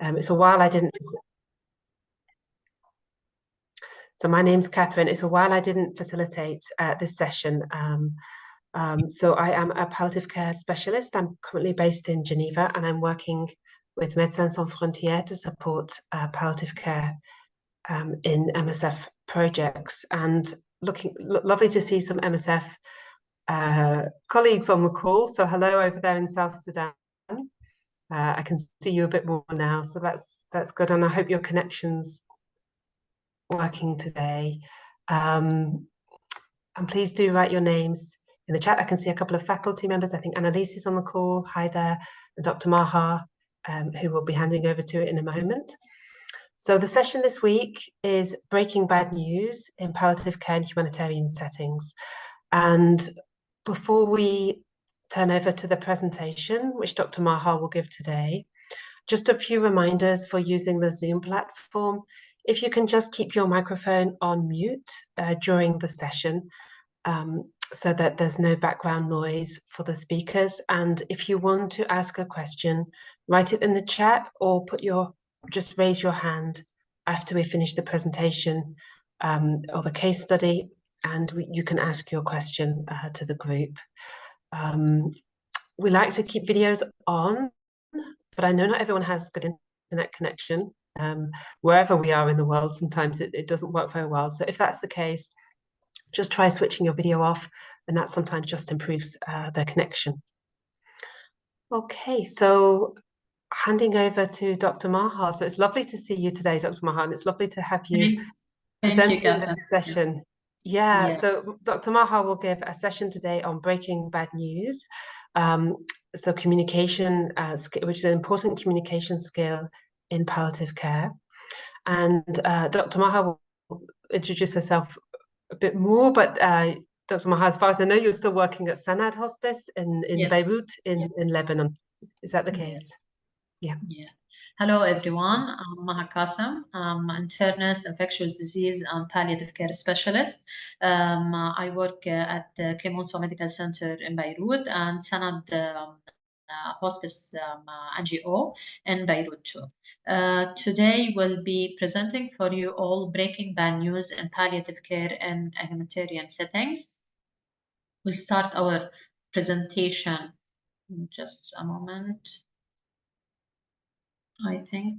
It's a while I didn't. So my name's Kathryn. It's a while I didn't facilitate this session. So I am a palliative care specialist. I'm currently based in Geneva, and I'm working with Médecins Sans Frontières to support palliative care in MSF projects. And lovely to see some MSF colleagues on the call. So hello over there in South Sudan. I can see you a bit more now, so that's good. And I hope your connection's working today. And please do write your names in the chat. I can see a couple of faculty members. I think Annalise is on the call. Hi there. And Dr. Maha, who will be handing over to it in a moment. So the session this week is Breaking Bad News in Palliative Care and Humanitarian Settings. And before we turn over to the presentation, which Dr. Maha will give today, just a few reminders for using the Zoom platform. If you can just keep your microphone on mute during the session so that there's no background noise for the speakers. And if you want to ask a question, write it in the chat or just raise your hand after we finish the presentation or the case study, and you can ask your question to the group. We like to keep videos on, but I know not everyone has good internet connection. Wherever we are in the world, sometimes it doesn't work very well. So if that's the case, just try switching your video off, and that sometimes just improves the connection. Okay, so handing over to Dr. Maha. So it's lovely to see you today, Dr. Maha, and it's lovely to have you presenting this session. Yeah, so Dr. Maha will give a session today on breaking bad news. So communication, which is an important communication skill in palliative care. And Dr. Maha will introduce herself a bit more, but Dr. Maha, as far as I know, you're still working at Sanad Hospice in Beirut in Lebanon. Is that the case? Yeah. Hello, everyone. I'm Maha Kassem. I'm an internist, infectious disease, and palliative care specialist. I work at the Clemenceau Medical Center in Beirut and Sanad Hospice NGO in Beirut too. Today we'll be presenting for you all breaking bad news in palliative care and humanitarian settings. We'll start our presentation in just a moment. I think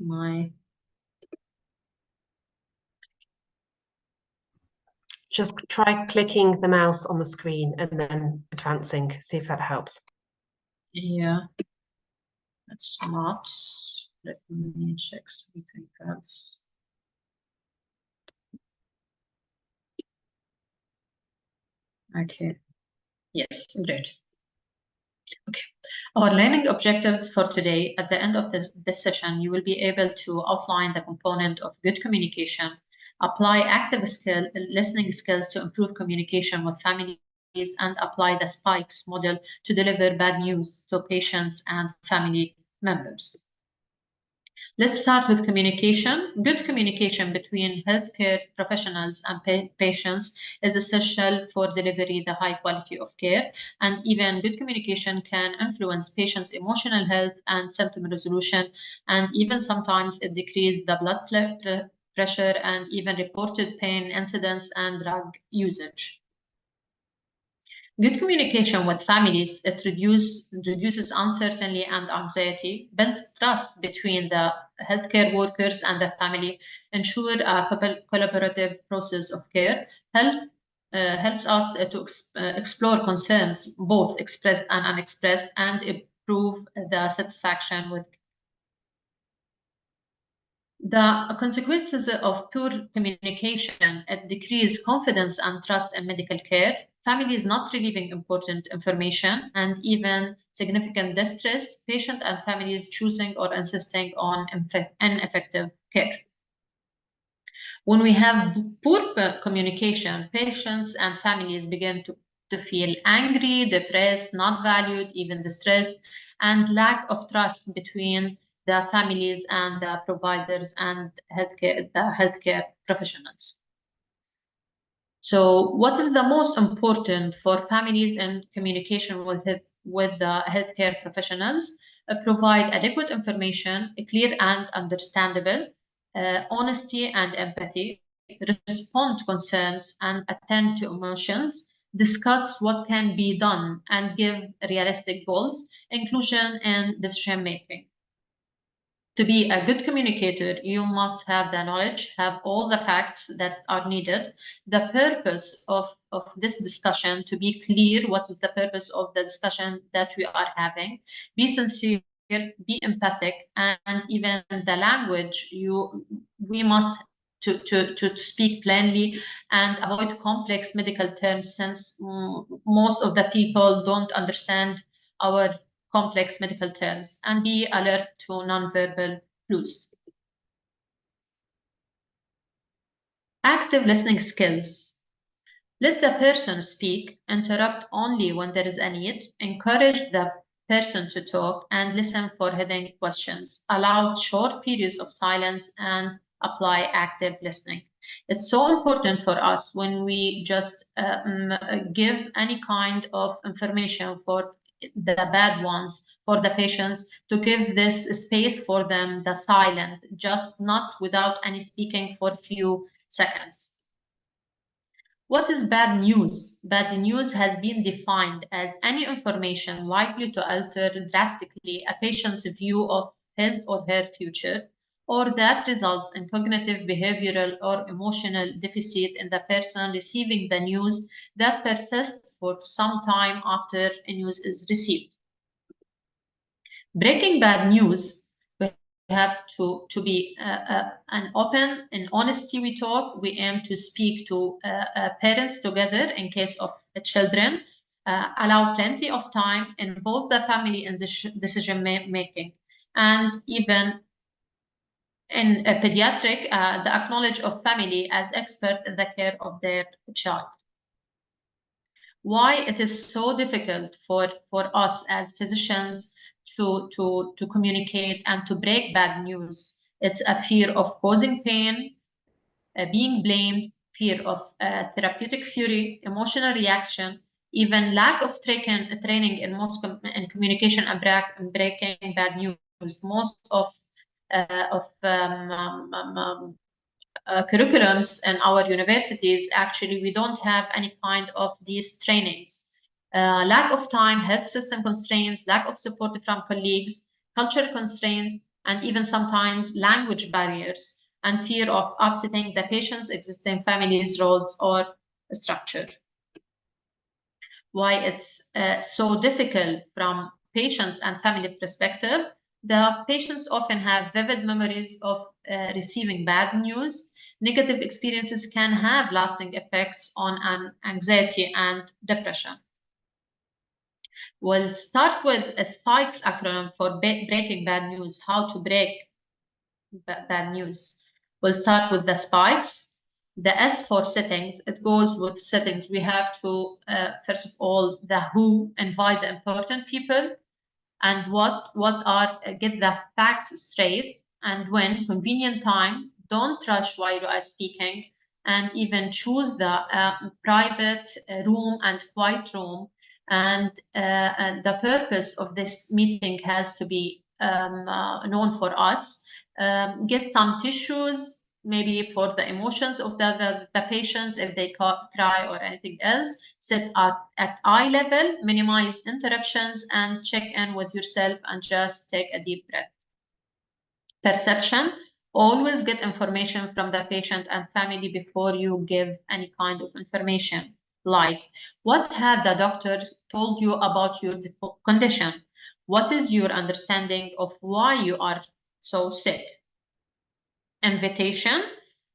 Just try clicking the mouse on the screen and then advancing, see if that helps. Yeah, that's not. Let me check something else. Okay. Yes, great. Okay. Our learning objectives for today, at the end of this session, you will be able to outline the component of good communication, apply active listening skills to improve communication with families, and apply the SPIKES model to deliver bad news to patients and family members. Let's start with communication. Good communication between healthcare professionals and patients is essential for delivery the high quality of care, and even good communication can influence patients' emotional health and symptom resolution, and even sometimes it decreases the blood pressure and even reported pain incidents and drug usage. Good communication with families, it reduces uncertainty and anxiety, builds trust between the healthcare workers and the family, ensure a collaborative process of care, helps us to explore concerns, both expressed and unexpressed, and improve the satisfaction with. The consequences of poor communication, it decreases confidence and trust in medical care, families not receiving important information, and even significant distress, patient and families choosing or insisting on ineffective care. When we have poor communication, patients and families begin to feel angry, depressed, not valued, even distressed, and lack of trust between the families and the providers and the healthcare professionals. So what is the most important for families in communication with the healthcare professionals? provide adequate information, clear and understandable, honesty and empathy, respond to concerns and attend to emotions, discuss what can be done and give realistic goals, inclusion and decision making. To be a good communicator, you must have the knowledge, have all the facts that are needed. The purpose of this discussion, to be clear, what is the purpose of the discussion that we are having, be sincere, be empathic, and even the language, we must to speak plainly and avoid complex medical terms, since most of the people don't understand our complex medical terms, and be alert to nonverbal clues. Active listening skills. Let the person speak, interrupt only when there is a need, encourage the person to talk, and listen for hidden questions. Allow short periods of silence and apply active listening. It's so important for us when we just give any kind of information for the bad ones, for the patients, to give this space for them, the silent, just not without any speaking for a few seconds. What is bad news? Bad news has been defined as any information likely to alter drastically a patient's view of his or her future, or that results in cognitive, behavioral, or emotional deficit in the person receiving the news that persists for some time after a news is received. Breaking bad news, we have to be an open and honesty we talk. We aim to speak to parents together in case of children, allow plenty of time, involve the family in decision making, and even in a pediatric, the acknowledge of family as expert in the care of their child. Why it is so difficult for us as physicians to communicate and to break bad news. It's a fear of causing pain, being blamed, fear of therapeutic fury, emotional reaction, even lack of training in communication and breaking bad news. Most of curriculums in our universities, actually, we don't have any kind of these trainings. Lack of time, health system constraints, lack of support from colleagues, cultural constraints, and even sometimes language barriers, and fear of upsetting the patient's existing family's roles or structure. Why it's so difficult from patients and family perspective. The patients often have vivid memories of receiving bad news. Negative experiences can have lasting effects on anxiety and depression. We'll start with a SPIKES acronym for breaking bad news, how to break bad news. We'll start with the SPIKES. The S for settings, it goes with settings. We have to, first of all, the who, invite the important people, and what are, get the facts straight, and when, convenient time, don't rush while you are speaking, and even choose the private room and quiet room. And the purpose of this meeting has to be known for us. Get some tissues, maybe for the emotions of the patients if they cry or anything else. Sit at eye level, minimize interruptions, and check in with yourself and just take a deep breath. Perception, always get information from the patient and family before you give any kind of information. Like, what have the doctors told you about your condition? What is your understanding of why you are so sick? Invitation,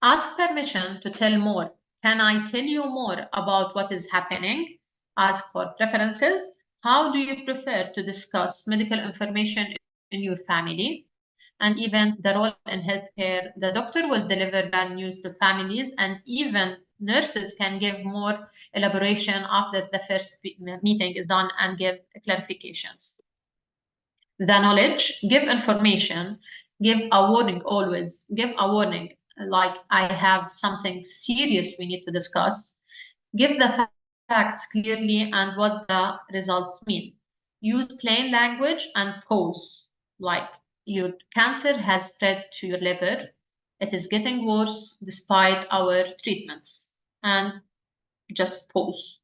ask permission to tell more. Can I tell you more about what is happening? Ask for preferences. How do you prefer to discuss medical information in your family? And even the role in healthcare, the doctor will deliver bad news to families, and even nurses can give more elaboration after the first meeting is done and give clarifications. The knowledge, give information, give a warning always, give a warning, like I have something serious we need to discuss. Give the facts clearly and what the results mean. use plain language and pause, like your cancer has spread to your liver. It is getting worse despite our treatments. And just pause.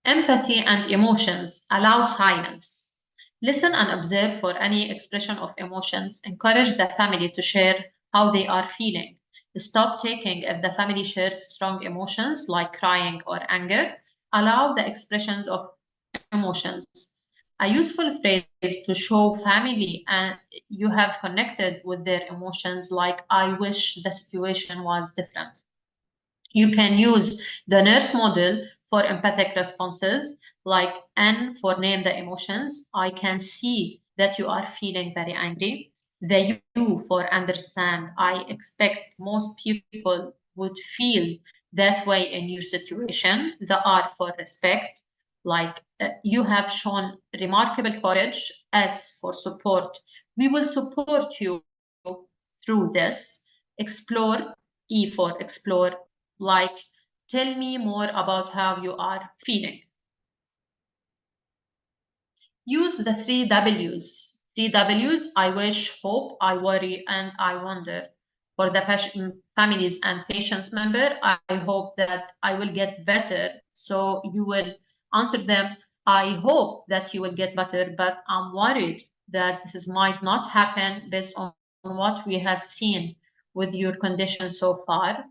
Empathy and emotions. Allow silence. Listen and observe for any expression of emotions. Encourage the family to share how they are feeling. Stop taking if the family shares strong emotions like crying or anger. Allow the expressions of emotions. A useful phrase to show family and you have connected with their emotions, like, I wish the situation was different. You can use the nurse model for empathic responses, like N for name the emotions. I can see that you are feeling very angry. The U for understand. I expect most people would feel that way in your situation. The R for respect, like you have shown remarkable courage. S for support. We will support you through this. Explore, E for explore, like, tell me more about how you are feeling. Use the 3 W's. 3 W's, I wish, hope, I worry, and I wonder. For the families and patients member, I hope that I will get better. So you will answer them, I hope that you will get better, but I'm worried that this might not happen based on what we have seen with your condition so far.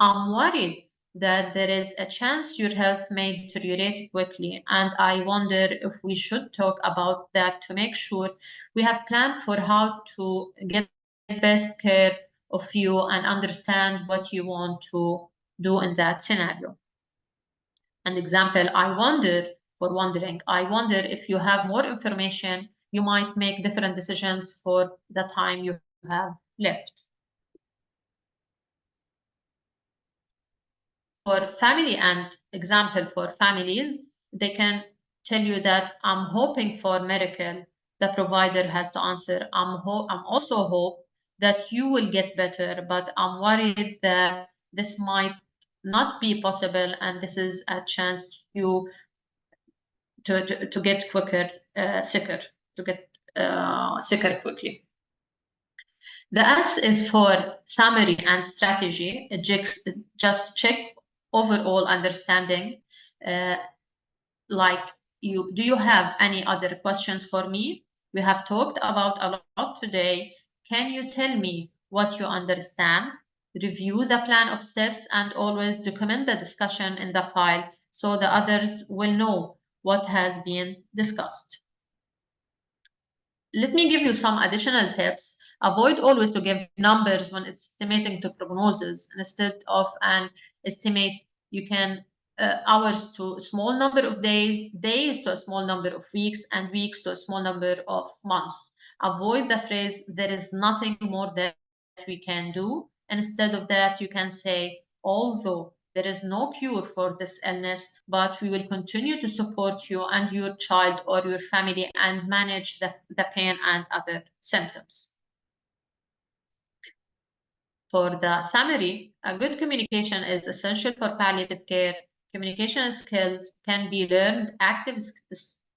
I'm worried that there is a chance your health may deteriorate quickly, and I wonder if we should talk about that to make sure we have planned for how to get the best care of you and understand what you want to do in that scenario. An example, I wonder if you have more information, you might make different decisions for the time you have left. For family and example for families, they can tell you that I'm hoping for miracle. The provider has to answer, I'm also hope that you will get better, but I'm worried that this might not be possible, and this is a chance you to get sicker quickly. The S is for summary and strategy. Just check overall understanding. Like, do you have any other questions for me? We have talked about a lot today. Can you tell me what you understand? Review the plan of steps and always document the discussion in the file so the others will know what has been discussed. Let me give you some additional tips. Avoid always to give numbers when it's estimating to prognosis. Instead of an estimate, you can hours to a small number of days, days to a small number of weeks, and weeks to a small number of months. Avoid the phrase, there is nothing more that we can do. Instead of that, you can say, although there is no cure for this illness, but we will continue to support you and your child or your family and manage the pain and other symptoms. For the summary, a good communication is essential for palliative care. Communication skills can be learned, active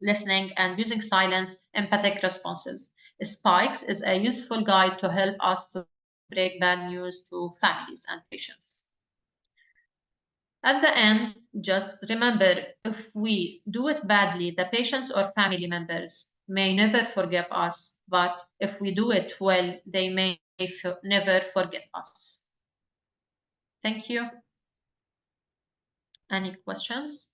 listening, and using silence, empathic responses. Spikes is a useful guide to help us to break bad news to families and patients. At the end, just remember, if we do it badly, the patients or family members may never forgive us, but if we do it well, they may never forget us. Thank you. Any questions?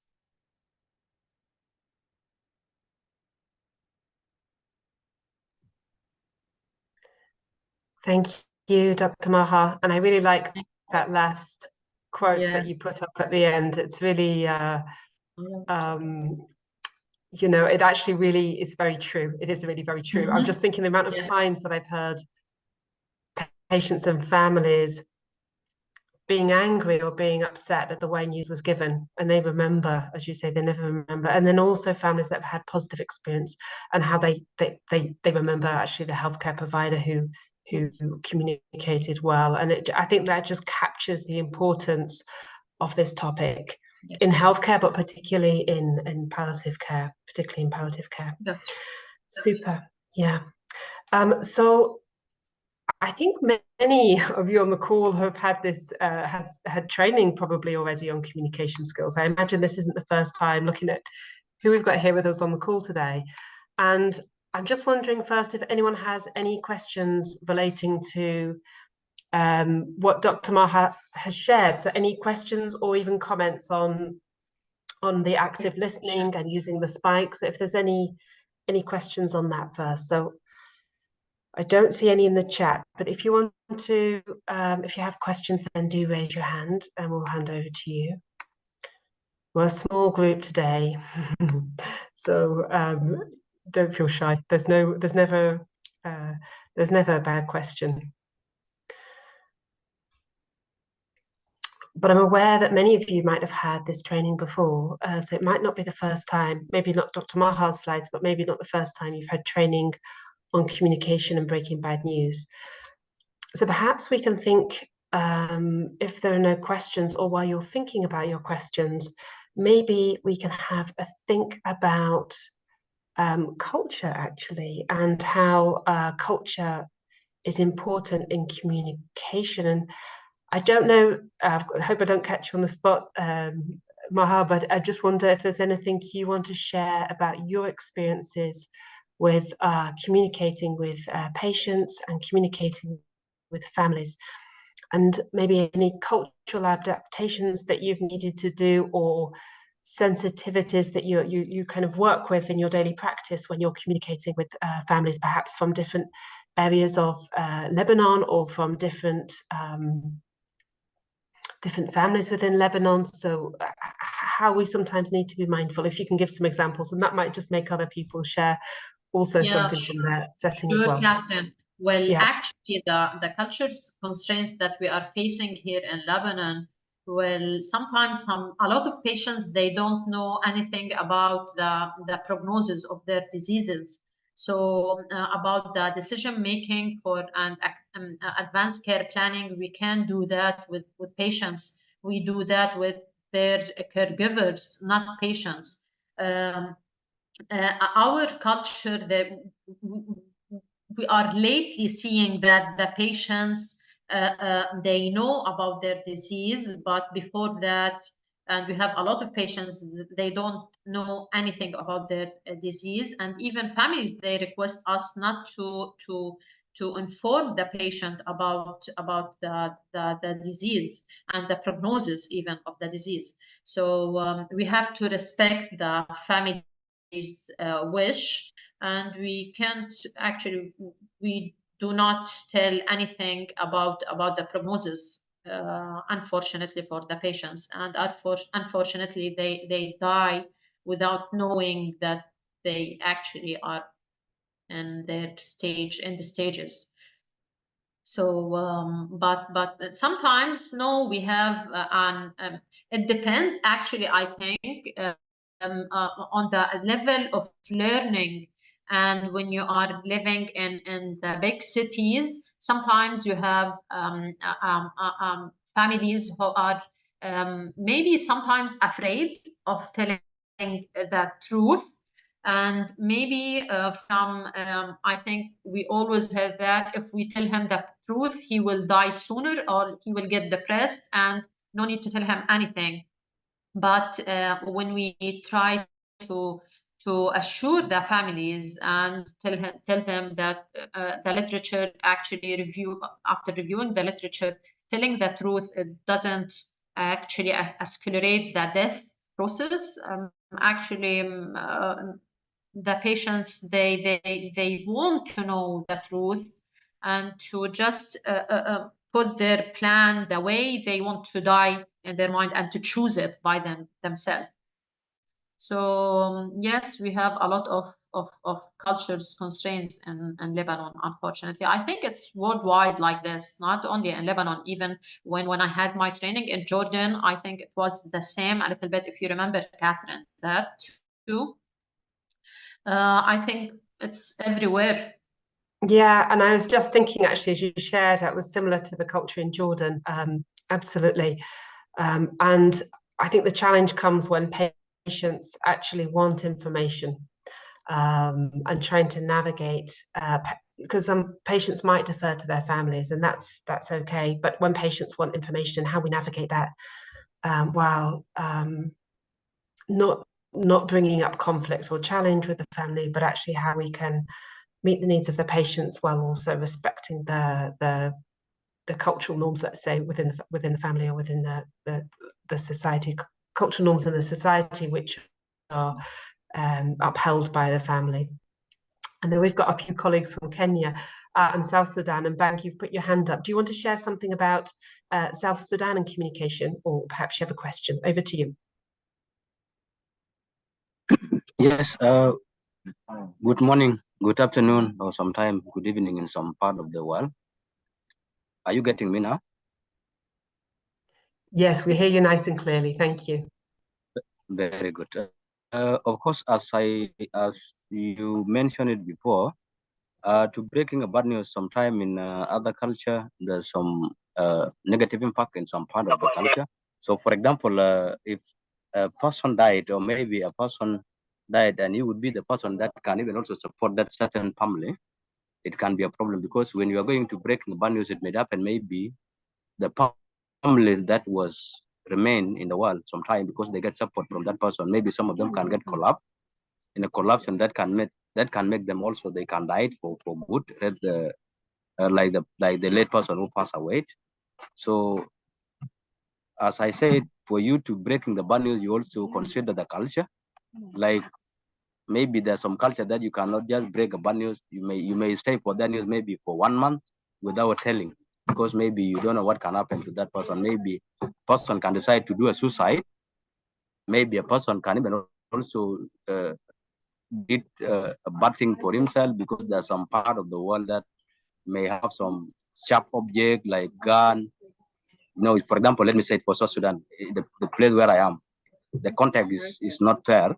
Thank you, Dr. Maha. And I really like that last quote that you put up at the end. It's really, you know, it actually really is very true. It is really very true. I'm just thinking the amount of times that I've heard patients and families being angry or being upset that the way news was given, and they remember, as you say, they never remember. And then also families that have had positive experience and how they remember actually the healthcare provider who communicated well. And I think that just captures the importance of this topic. in healthcare, but particularly in palliative care, Yes. Super, yeah. So I think many of you on the call have had this had training probably already on communication skills. I imagine this isn't the first time looking at who we've got here with us on the call today. And I'm just wondering first if anyone has any questions relating to what Dr. Maha has shared. So any questions or even comments on the active listening and using the spikes. So if there's any questions on that first. So I don't see any in the chat, but if you want to, if you have questions, then do raise your hand and we'll hand over to you. We're a small group today, so don't feel shy. There's never a bad question. But I'm aware that many of you might have had this training before, so it might not be the first time, maybe not Dr. Maha's slides, but maybe not the first time you've had training on communication and breaking bad news. So perhaps we can think, if there are no questions, or while you're thinking about your questions, maybe we can have a think about culture actually, and how culture is important in communication. And I don't know, I hope I don't catch you on the spot, Maha, but I just wonder if there's anything you want to share about your experiences with communicating with patients and communicating with families, and maybe any cultural adaptations that you've needed to do, or sensitivities that you kind of work with in your daily practice when you're communicating with families, perhaps from different areas of Lebanon, or from different families within Lebanon. So how we sometimes need to be mindful, if you can give some examples, and that might just make other people share also something from their setting as well. Kathryn. Well, yeah. Actually, the culture's constraints that we are facing here in Lebanon, well, sometimes a lot of patients, they don't know anything about the prognosis of their diseases. So about the decision making for an advanced care planning, we can do that with patients. We do that with their caregivers, not patients. Our culture, that we are lately seeing that the patients, they know about their disease, but before that, and we have a lot of patients, they don't know anything about their disease, and even families, they request us not to inform the patient about the disease and the prognosis even of the disease. So we have to respect the family's wish, and we can't actually, we do not tell anything about the prognosis, unfortunately for the patients, and unfortunately they die without knowing that they actually are in the stages. So but sometimes, no, we have it depends actually, I think, on the level of learning. And when you are living in the big cities, sometimes you have families who are maybe sometimes afraid of telling the truth. And maybe I think we always heard that if we tell him the truth, he will die sooner, or he will get depressed, and no need to tell him anything. But when we try to assure the families and tell them that the literature actually after reviewing the literature, telling the truth, it doesn't actually accelerate the death process. The patients, they want to know the truth, and to just put their plan the way they want to die in their mind, and to choose it by themselves. So yes, we have a lot of cultures constraints in Lebanon, unfortunately. I think it's worldwide like this, not only in Lebanon. Even when I had my training in Jordan, I think it was the same a little bit, if you remember, Kathryn, that too. I think it's everywhere. Yeah, and I was just thinking, actually, as you shared, that was similar to the culture in Jordan. Absolutely. And I think the challenge comes when patients actually want information, and trying to navigate, because some patients might defer to their families, and that's okay. But when patients want information, how we navigate that while not bringing up conflicts or challenge with the family, but actually how we can meet the needs of the patients while also respecting the cultural norms, let's say, within the family or within the society, cultural norms in the society which are upheld by the family. And then we've got a few colleagues from Kenya and South Sudan. And Bang, you've put your hand up. Do you want to share something about South Sudan and communication, or perhaps you have a question? Over to you. Yes, good morning, good afternoon, or sometime good evening in some part of the world. Are you getting me now? Yes, we hear you nice and clearly. Thank you. Very good. Of course, as you mentioned it before, to breaking a bad news sometime in other culture, there's some negative impact in some part of the culture. So, for example, if a person died, or maybe a person died, and he would be the person that can even also support that certain family, it can be a problem, because when you are going to break the bad news, it may happen maybe the family that was remain in the world sometime, because they get support from that person. Maybe some of them can get collapse in a collapse, and that can make them also, they can die for good, like the late person who passed away. So as I said, for you to breaking the bad news, you also consider the culture. Like maybe there's some culture that you cannot just break a bad news. You may stay for that news maybe for 1 month without telling, because maybe you don't know what can happen to that person. Maybe a person can decide to do a suicide. Maybe a person can even also did a bad thing for himself, because there's some part of the world that may have some sharp object like gun. For example, let me say it for South Sudan, the place where I am, the contact is not fair.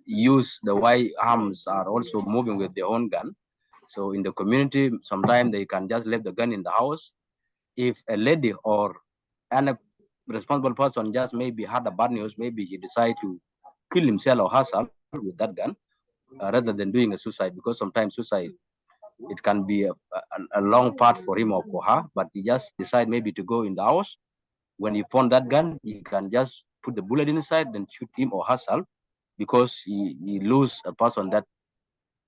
Use the white arms are also moving with their own gun. So in the community, sometimes they can just leave the gun in the house. If a lady or an responsible person just maybe had a bad news, maybe he decide to kill himself or herself with that gun, rather than doing a suicide, because sometimes suicide, it can be a long path for him or for her, but he just decide maybe to go in the house. When he found that gun, he can just put the bullet inside, then shoot him or herself, because he lose a person that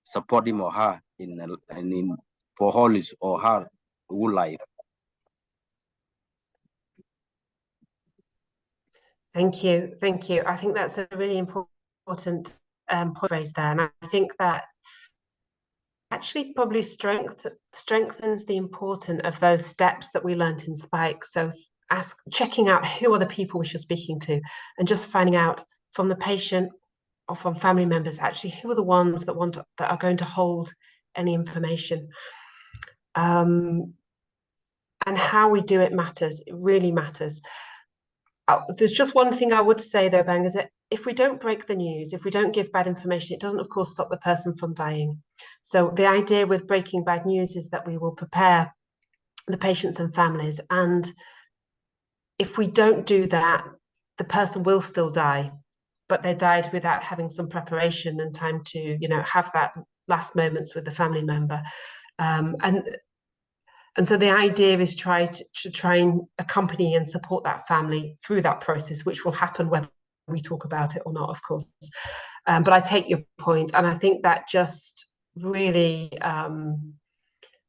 support him or her in for all his or her whole life. Thank you. Thank you. I think that's a really important point raised there. And I think that actually probably strengthens the importance of those steps that we learned in Spike. So checking out who are the people we should be speaking to, and just finding out from the patient or from family members, actually, who are the ones that are going to hold any information. And how we do it matters. It really matters. There's just one thing I would say though, Bang, is that if we don't break the news, if we don't give bad information, it doesn't, of course, stop the person from dying. So the idea with breaking bad news is that we will prepare the patients and families. And if we don't do that, the person will still die, but they died without having some preparation and time to, have that last moments with the family member. And so the idea is to try and accompany and support that family through that process, which will happen whether we talk about it or not, of course. But I take your point, and I think that just really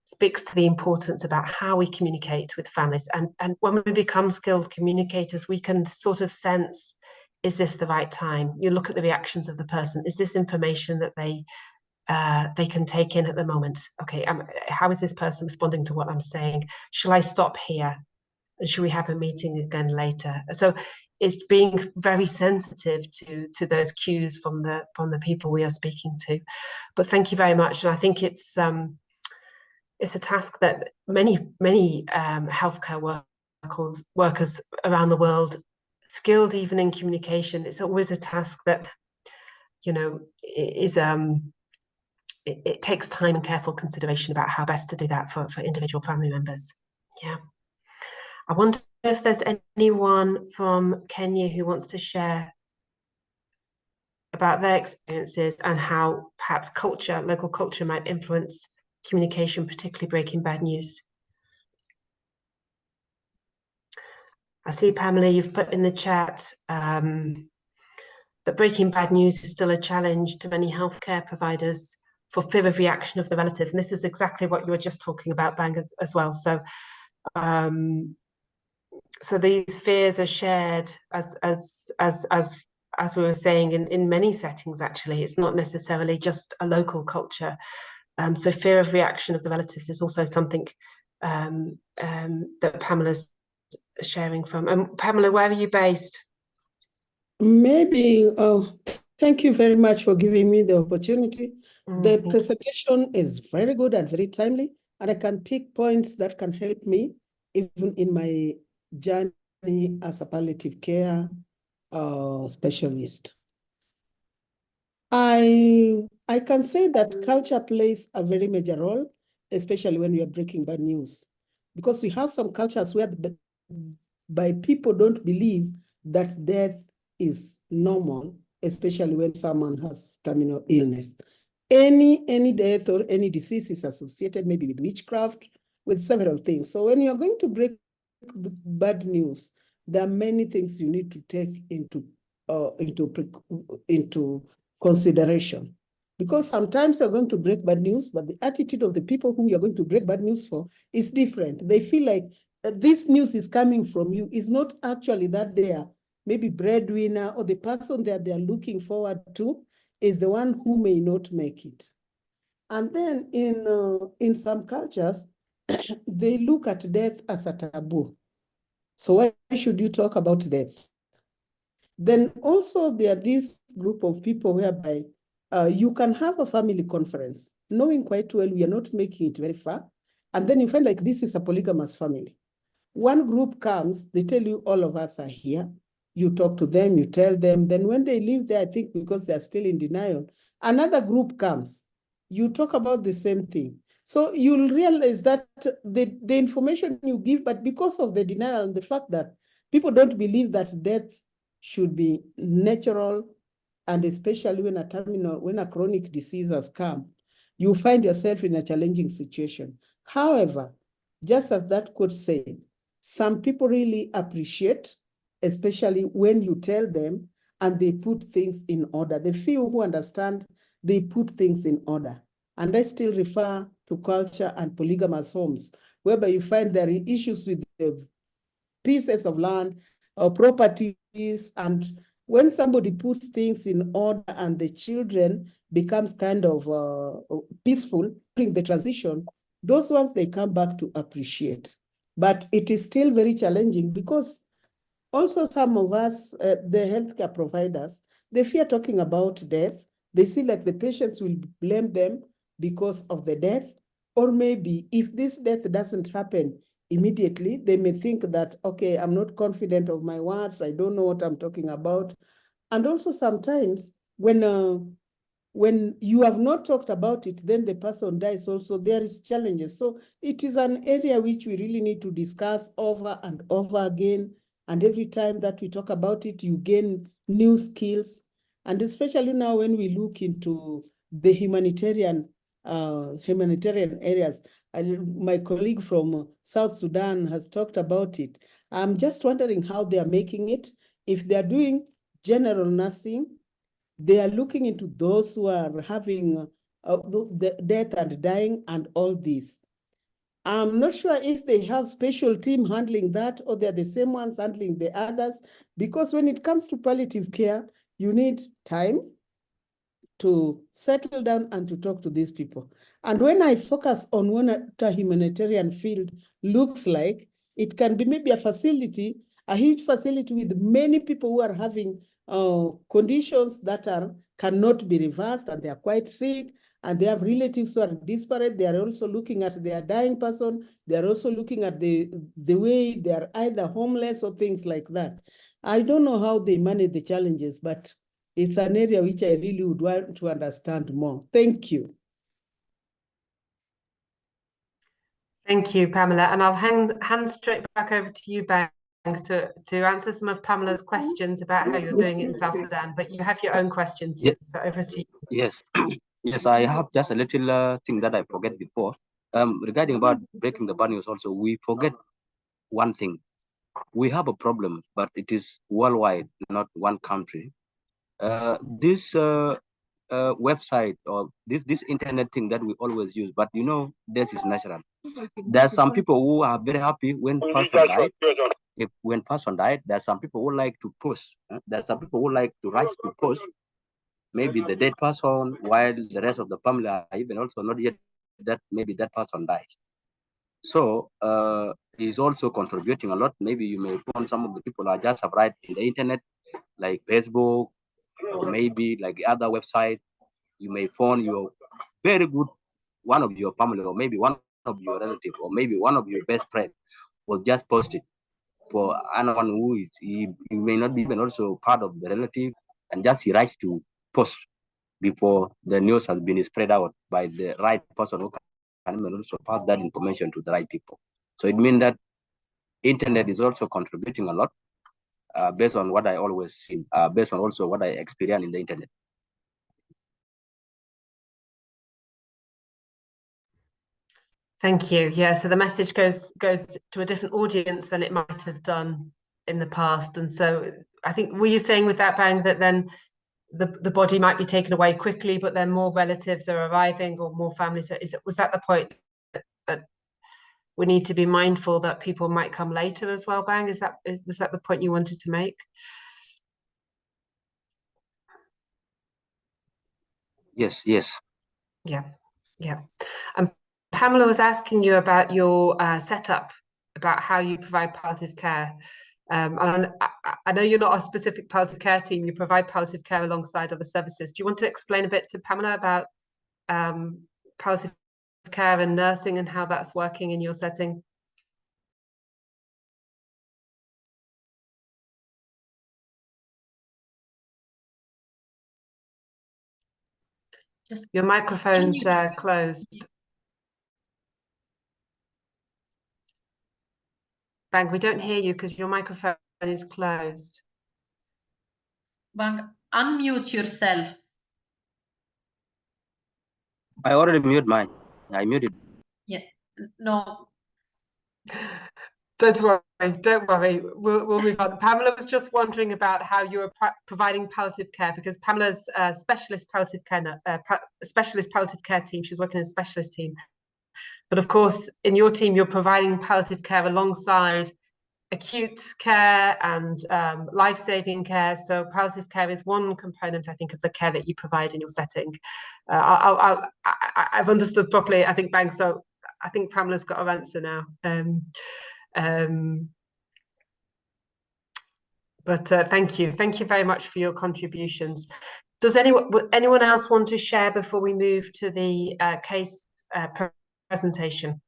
speaks to the importance about how we communicate with families. And when we become skilled communicators, we can sort of sense, is this the right time? You look at the reactions of the person. Is this information that they can take in at the moment? Okay, how is this person responding to what I'm saying? Shall I stop here? And should we have a meeting again later? So it's being very sensitive to those cues from the people we are speaking to. But thank you very much. And I think it's a task that many healthcare workers around the world, skilled even in communication, it's always a task that is it takes time and careful consideration about how best to do that for individual family members. Yeah. I wonder if there's anyone from Kenya who wants to share about their experiences and how perhaps culture, local culture, might influence communication, particularly breaking bad news. I see, Pamela, you've put in the chat that breaking bad news is still a challenge to many healthcare providers for fear of reaction of the relatives. And this is exactly what you were just talking about, Bang, as well. So, so these fears are shared as we were saying in many settings. Actually, it's not necessarily just a local culture. So fear of reaction of the relatives is also something that Pamela's sharing from. Pamela, where are you based? Maybe, thank you very much for giving me the opportunity. The presentation is very good and very timely, and I can pick points that can help me even in my journey as a palliative care specialist. I can say that culture plays a very major role, especially when we are breaking bad news, because we have some cultures where by people don't believe that death is normal, especially when someone has terminal illness. Any death or any disease is associated maybe with witchcraft, with several things. So when you're going to break bad news, there are many things you need to take into consideration. Because sometimes you're going to break bad news, but the attitude of the people whom you're going to break bad news for is different. They feel like this news is coming from you. It's not actually that they are maybe breadwinner or the person that they're looking forward to is the one who may not make it. And then in some cultures, they look at death as a taboo. So why should you talk about death? Then also there are this group of people whereby you can have a family conference, knowing quite well we are not making it very far. And then you find like this is a polygamous family. One group comes, they tell you all of us are here. You talk to them, you tell them. Then when they leave there, I think because they're still in denial, another group comes. You talk about the same thing. So you'll realize that the information you give, but because of the denial and the fact that people don't believe that death should be natural, and especially when a chronic disease has come, you find yourself in a challenging situation. However, just as that quote said, some people really appreciate, especially when you tell them and they put things in order. The few who understand, they put things in order. And I still refer to culture and polygamous homes, whereby you find there are issues with the pieces of land or properties. And when somebody puts things in order and the children becomes kind of peaceful during the transition, those ones they come back to appreciate. But it is still very challenging because also some of us, the healthcare providers, they fear talking about death. They see like the patients will blame them because of the death. Or maybe if this death doesn't happen immediately, they may think that, okay, I'm not confident of my words. I don't know what I'm talking about. And also sometimes when you have not talked about it, then the person dies also, there is challenges. So it is an area which we really need to discuss over and over again. And every time that we talk about it, you gain new skills. And especially now when we look into the humanitarian areas, my colleague from South Sudan has talked about it. I'm just wondering how they are making it. If they are doing general nursing, they are looking into those who are having the death and dying and all this. I'm not sure if they have special team handling that or they're the same ones handling the others, because when it comes to palliative care, you need time to settle down and to talk to these people. And when I focus on what a humanitarian field looks like, it can be maybe a facility, a huge facility with many people who are having conditions that cannot be reversed, and they are quite sick, and they have relatives who are disparate. They are also looking at their dying person. They are also looking at the way they are either homeless or things like that. I don't know how they manage the challenges, but it's an area which I really would want to understand more. Thank you. Thank you, Pamela. And I'll hand straight back over to you, Ben. to answer some of Pamela's questions about how you're doing it in South Sudan, but you have your own question too. So over to you. Yes, yes, I have just a little thing that I forget before. Regarding about breaking the bad news, also we forget one thing. We have a problem, but it is worldwide, not one country. This website or this internet thing that we always use, but you know, this is natural. There are some people who are very happy when person died. When person died, there are some people who like to post. There are some people who like to rush to post maybe the dead person, while the rest of the family are even also not yet that maybe that person died. So is also contributing a lot. Maybe you may find some of the people are just right in the internet, like Facebook, or maybe like other website. You may find your very good one of your family, or maybe one of your relative, or maybe one of your best friend was just posted for anyone who is he may not be even also part of the relative, and just he writes to post before the news has been spread out by the right person who can also pass that information to the right people. So it means that internet is also contributing a lot based on what I always see, based on also what I experience in the internet. Thank you. Yeah, so the message goes to a different audience than it might have done in the past. And so I think, were you saying with that, Bang, that then the body might be taken away quickly, but then more relatives are arriving or more families? Was that the point, that we need to be mindful that people might come later as well, Bang? Was that the point you wanted to make? Yes. Yeah. And Pamela was asking you about your setup, about how you provide palliative care. And I know you're not a specific palliative care team, you provide palliative care alongside other services. Do you want to explain a bit to Pamela about palliative care and nursing and how that's working in your setting? Your microphone's closed. Bang, we don't hear you because your microphone is closed. Bang, unmute yourself. I already muted mine. I muted. Yeah, no. Don't worry. We'll move on. Pamela was just wondering about how you're providing palliative care, because Pamela's specialist palliative care team. She's working in a specialist team. But of course, in your team, you're providing palliative care alongside acute care and life-saving care. So palliative care is one component, I think, of the care that you provide in your setting. I've understood properly, I think, Bang. So I think Pamela's got her answer now. But thank you very much for your contributions. Does anyone else want to share before we move to the case presentation?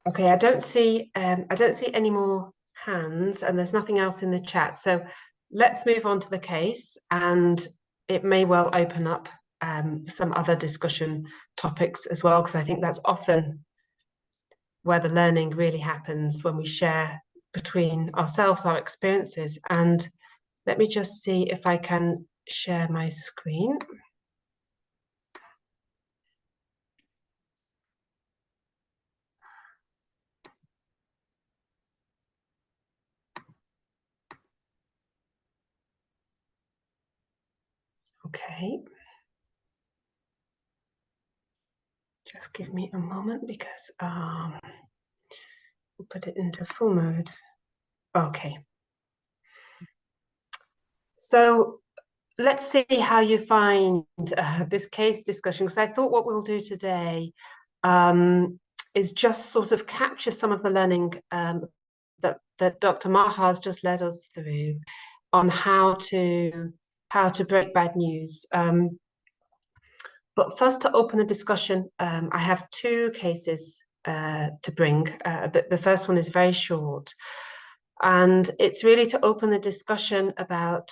Okay, I don't see any more hands, and there's nothing else in the chat. So let's move on to the case, and it may well open up some other discussion topics as well, because I think that's often where the learning really happens, when we share between ourselves our experiences. And let me just see if I can share my screen. Okay. Just give me a moment, because we'll put it into full mode. Okay. So let's see how you find this case discussion, because I thought what we'll do today is just sort of capture some of the learning that Dr. Maha has just led us through on how to break bad news. But first, to open a discussion, I have two cases to bring. The first one is very short, and it's really to open the discussion about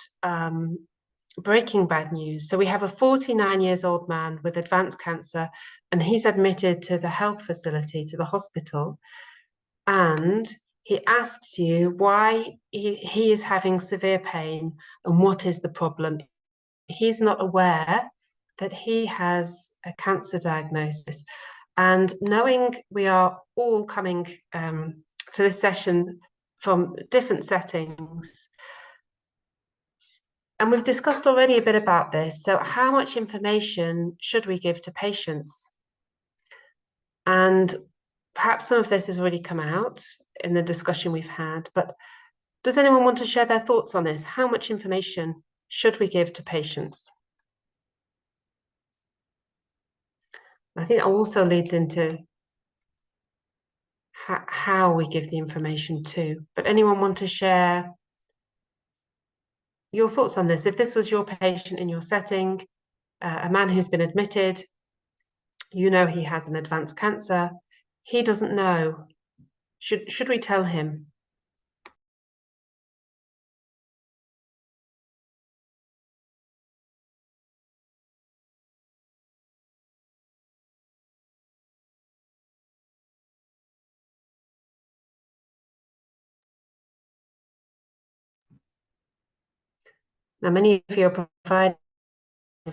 breaking bad news. So we have a 49-year-old man with advanced cancer, and he's admitted to the health facility, to the hospital, and he asks you why he is having severe pain and what is the problem. He's not aware that he has a cancer diagnosis. And knowing we are all coming to this session from different settings, and we've discussed already a bit about this. So how much information should we give to patients? And perhaps some of this has already come out in the discussion we've had, but does anyone want to share their thoughts on this? How much information should we give to patients? I think it also leads into how we give the information too. But anyone want to share your thoughts on this? If this was your patient in your setting, a man who's been admitted, you know he has an advanced cancer, he doesn't know. Should we tell him? Now, many of you are providing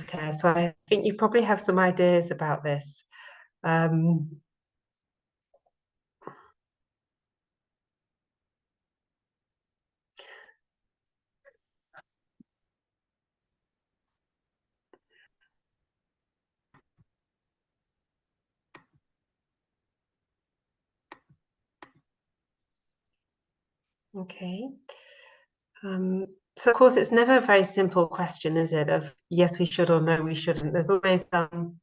care, so I think you probably have some ideas about this. Okay. So of course, it's never a very simple question, is it? Of yes, we should or no, we shouldn't. There's always some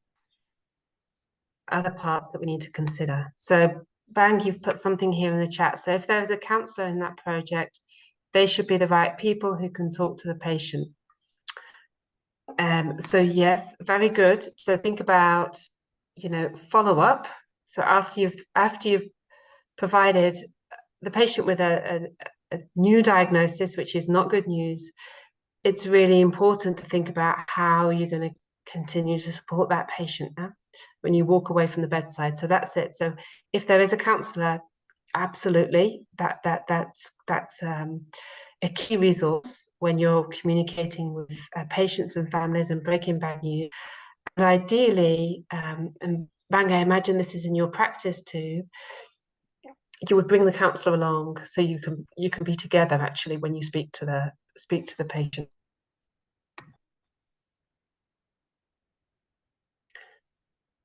other parts that we need to consider. So Bang, you've put something here in the chat. So if there's a counsellor in that project, they should be the right people who can talk to the patient. So yes, very good. So think about, follow up. So after you've provided the patient with a new diagnosis, which is not good news, it's really important to think about how you're going to continue to support that patient when you walk away from the bedside. So that's it. So if there is a counsellor, absolutely, that's a key resource when you're communicating with patients and families and breaking bad news. And ideally, and Bang, I imagine this is in your practice too, you would bring the counsellor along so you can be together actually when you speak to the patient.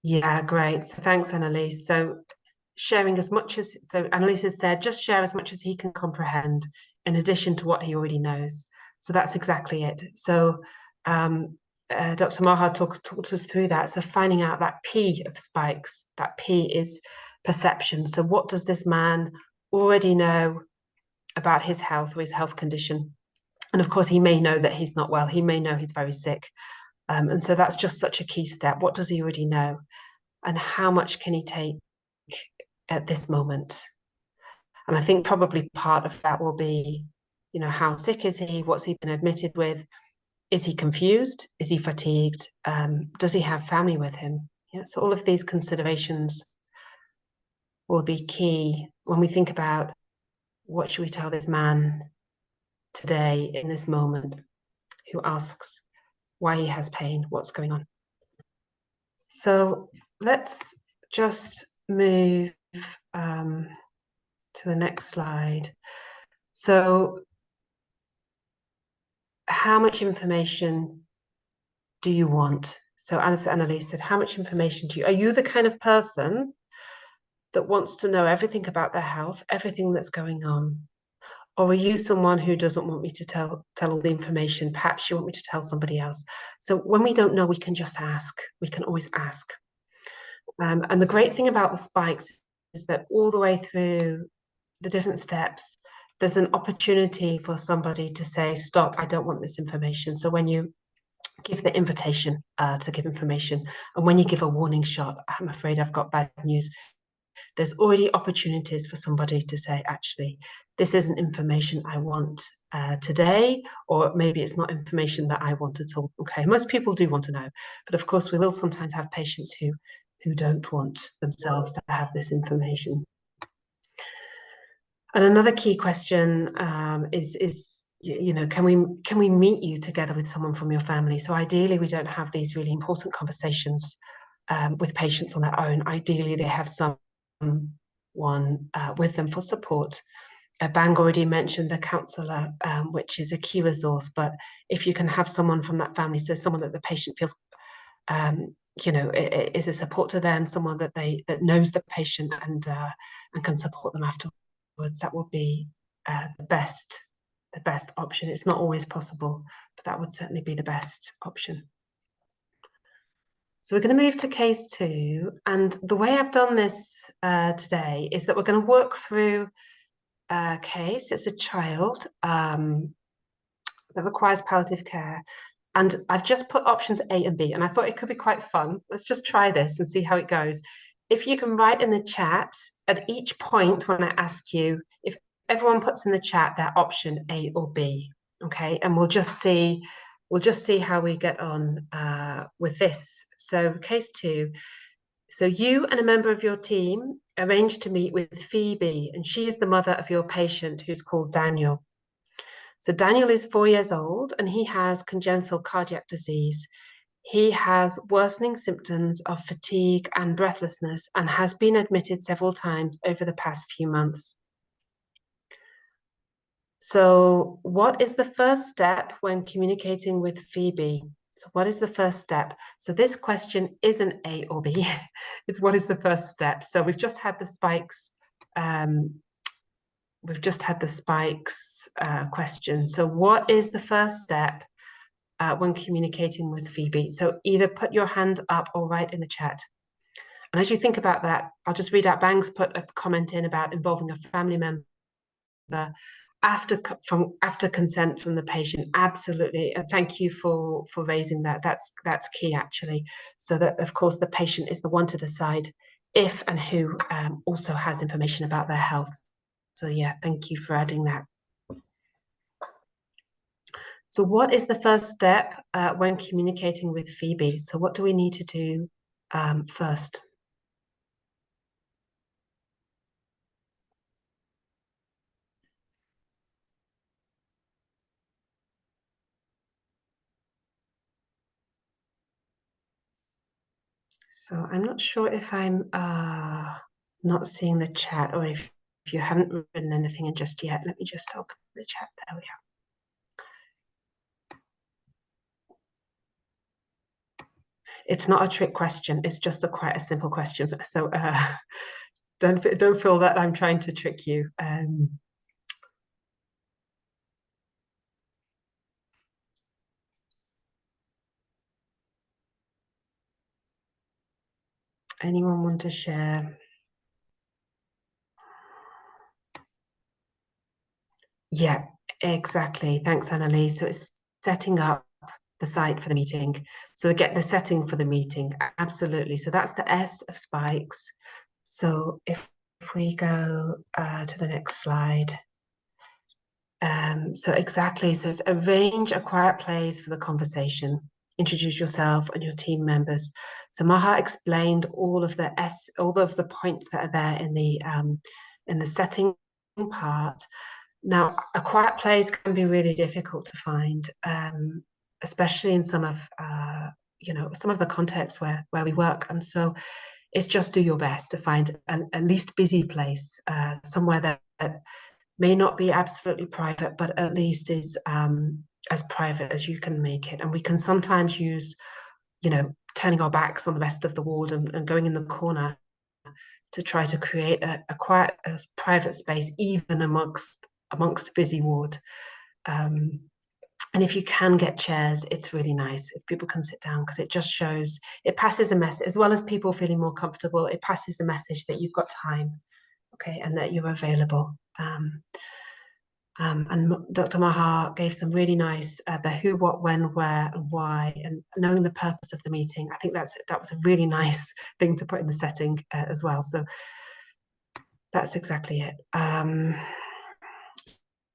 Yeah, great. So thanks, Annalise. So sharing as much as, so Annalise has said, just share as much as he can comprehend in addition to what he already knows. So that's exactly it. So Dr. Maha talked us through that. So finding out that P of spikes, that P is perception. So what does this man already know about his health or his health condition? And of course, he may know that he's not well. He may know he's very sick. And so that's just such a key step. What does he already know? And how much can he take at this moment? And I think probably part of that will be, how sick is he? What's he been admitted with? Is he confused? Is he fatigued? Does he have family with him? Yeah, so all of these considerations will be key when we think about what should we tell this man today in this moment who asks why he has pain, what's going on. So let's just move to the next slide. So how much information do you want? So as Annalise said, how much information are you the kind of person that wants to know everything about their health, everything that's going on? Or are you someone who doesn't want me to tell all the information? Perhaps you want me to tell somebody else. So when we don't know, we can just ask. We can always ask. And the great thing about the spikes is that all the way through the different steps, there's an opportunity for somebody to say, stop, I don't want this information. So when you give the invitation to give information, and when you give a warning shot, I'm afraid I've got bad news, there's already opportunities for somebody to say, actually, this isn't information I want today, or maybe it's not information that I want at all. Okay, most people do want to know, but of course we will sometimes have patients who don't want themselves to have this information. And another key question is you know, can we meet you together with someone from your family? So ideally, we don't have these really important conversations with patients on their own. Ideally, they have someone with them for support. Bang already mentioned the counsellor, which is a key resource, but if you can have someone from that family, so someone that the patient feels you know, is a support to them, someone that knows the patient and can support them afterwards, that would be the best option. It's not always possible, but that would certainly be the best option. So we're going to move to case 2, and the way I've done this today is that we're going to work through a case. It's a child that requires palliative care. And I've just put options A and B, and I thought it could be quite fun. Let's just try this and see how it goes. If you can write in the chat at each point when I ask you, if everyone puts in the chat their option A or B, okay? And we'll just see how we get on with this. So case 2. So you and a member of your team arranged to meet with Phoebe, and she is the mother of your patient who's called Daniel. So Daniel is 4 years old and he has congenital cardiac disease. He has worsening symptoms of fatigue and breathlessness and has been admitted several times over the past few months. So what is the first step when communicating with Phoebe? So what is the first step? So this question isn't A or B, it's what is the first step? So we've just had the spikes question. So what is the first step when communicating with Phoebe? So either put your hand up or write in the chat. And as you think about that, I'll just read out. Bang's put a comment in about involving a family member after consent from the patient. Absolutely, and thank you for raising that. That's key actually. So that of course the patient is the one to decide if and who also has information about their health. So yeah, thank you for adding that. So what is the first step when communicating with Phoebe? So what do we need to do first? So I'm not sure if I'm not seeing the chat, or if you haven't written anything in just yet. Let me just open the chat. There we are. It's not a trick question. It's just quite a simple question. So don't feel that I'm trying to trick you. Anyone want to share? Yeah, exactly. Thanks, Annalise. So it's setting up the site for the meeting. So get the setting for the meeting. Absolutely. So that's the S of spikes. So if we go to the next slide. So exactly. So it's arrange a quiet place for the conversation. Introduce yourself and your team members. So Maha explained all of the points that are there in the setting part. Now, a quiet place can be really difficult to find, especially in some of the contexts where we work. And so it's just do your best to find a least busy place, somewhere that may not be absolutely private, but at least is as private as you can make it. And we can sometimes use, turning our backs on the rest of the ward and going in the corner to try to create a quiet, private space, even amongst a busy ward. And if you can get chairs, it's really nice if people can sit down, because it just shows, it passes a message, as well as people feeling more comfortable, it passes a message that you've got time, okay, and that you're available. And Dr. Maha gave some really nice, the who, what, when, where, and why, and knowing the purpose of the meeting. I think that was a really nice thing to put in the setting as well. So That's exactly it.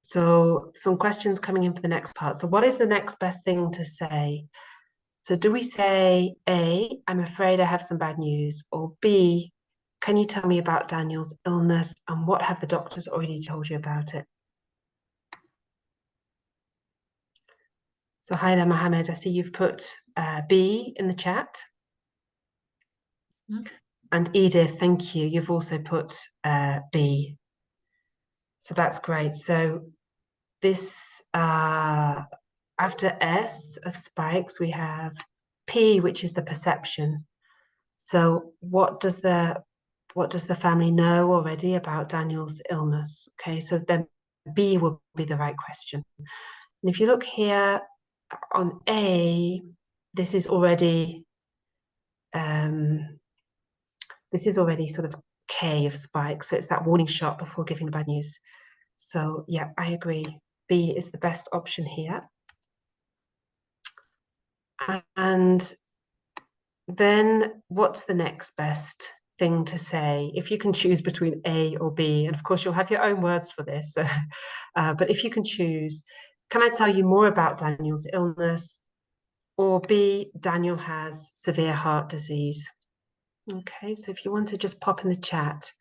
So some questions coming in for the next part. So what is the next best thing to say? So do we say A, I'm afraid I have some bad news, or B, can you tell me about Daniel's illness and what have the doctors already told you about it? So hi there, Mohammed. I see you've put B in the chat. Mm-hmm. And Edith, thank you. You've also put B. So that's great. So this, after S of spikes, we have P, which is the perception. So what does the family know already about Daniel's illness? Okay, so then B will be the right question. And if you look here on A, this is already sort of K of spikes. So it's that warning shot before giving the bad news. So yeah, I agree. B is the best option here. And then what's the next best thing to say? If you can choose between A or B, and of course you'll have your own words for this, but if you can choose, can I tell you more about Daniel's illness? Or B, Daniel has severe heart disease. Okay, so if you want to just pop in the chat,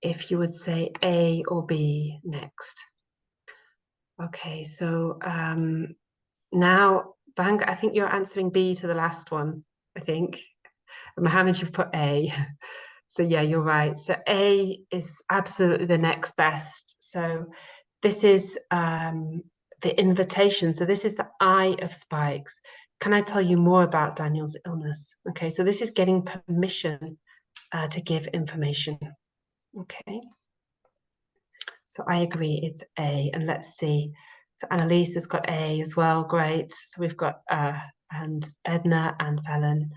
if you would say A or B next. Okay, so now, Bang, I think you're answering B to the last one, I think. Mohammed, you've put A. So yeah, you're right. So A is absolutely the next best. So this is the invitation. So this is the I of spikes. Can I tell you more about Daniel's illness? Okay, so this is getting permission to give information. Okay. So I agree, it's A. And let's see. So Annalise has got A as well. Great. So we've got and Edna and Valen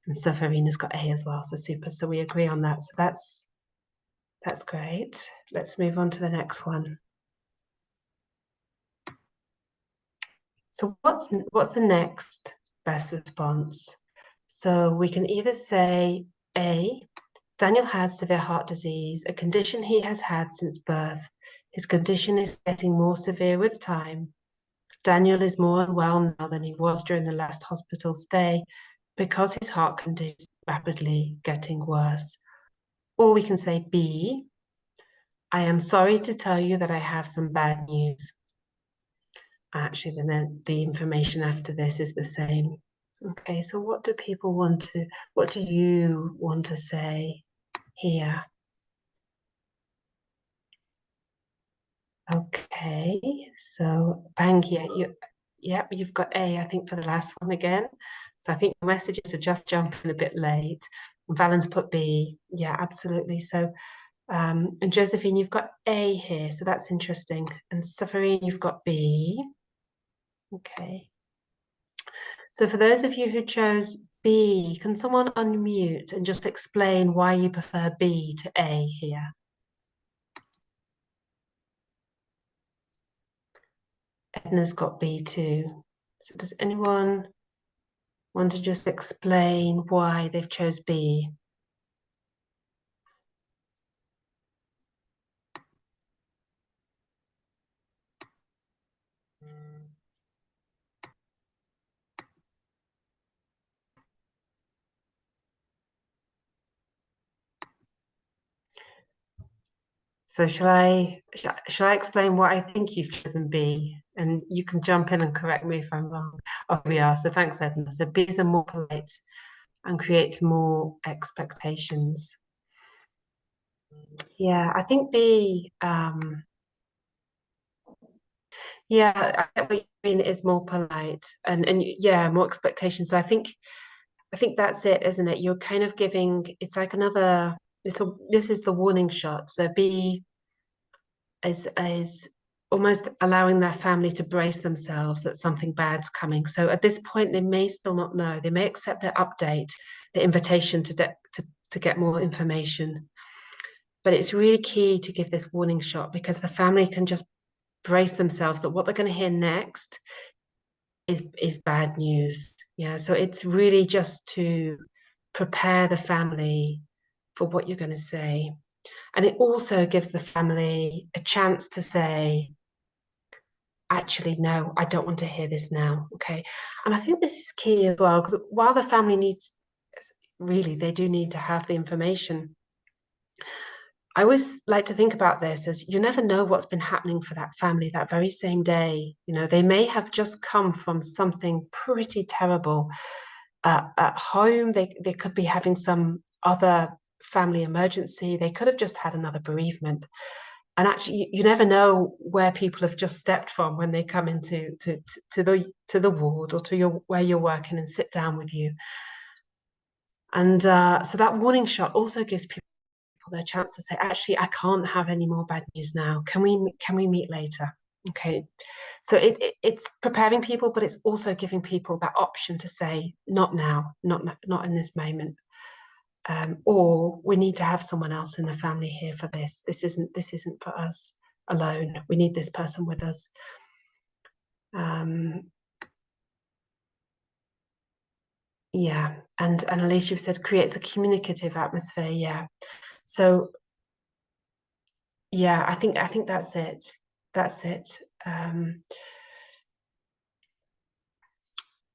and Safarina's got A as well. So super. So we agree on that. So that's great. Let's move on to the next one. So what's the next best response? So we can either say A, Daniel has severe heart disease, a condition he has had since birth. His condition is getting more severe with time. Daniel is more unwell now than he was during the last hospital stay because his heart condition is rapidly getting worse. Or we can say B, I am sorry to tell you that I have some bad news. Actually, then the information after this is the same. Okay, so what do people want to, what do you want to say here? Okay, so Bang, you've got A, I think, for the last one again. So I think the messages are just jumping a bit late. Valen's put B. Yeah, absolutely. So, and Josephine, you've got A here, so that's interesting. And Safarine, you've got B. Okay. So for those of you who chose B, can someone unmute and just explain why you prefer B to A here? Edna's got B too. So does anyone want to just explain why they've chose B? So shall I explain why I think you've chosen B? And you can jump in and correct me if I'm wrong. Oh, we are. So thanks, Edna. So B is a more polite and creates more expectations. Yeah, I think B, yeah, I get what you mean, is more polite and yeah, more expectations. So I think that's it, isn't it? You're kind of giving, it's like another, this is the warning shot. So B is almost allowing their family to brace themselves that something bad's coming. So at this point, they may still not know. They may accept the update, the invitation to get more information. But it's really key to give this warning shot because the family can just brace themselves that what they're going to hear next is bad news. Yeah, so it's really just to prepare the family for what you're going to say. And it also gives the family a chance to say, actually, no, I don't want to hear this now. Okay. And I think this is key as well, because while the family needs, really, they do need to have the information. I always like to think about this as you never know what's been happening for that family that very same day. You know, they may have just come from something pretty terrible at home. They could be having some other family emergency. They could have just had another bereavement. And actually, you never know where people have just stepped from when they come into to the ward or to where you're working and sit down with you. And so that warning shot also gives people their chance to say, actually, I can't have any more bad news now. Can we meet later? Okay. So it's preparing people, but it's also giving people that option to say, not now, not in this moment. Or we need to have someone else in the family here for this. This isn't for us alone. We need this person with us. Yeah, and Alicia, you've said creates a communicative atmosphere. Yeah, so yeah, I think that's it. That's it.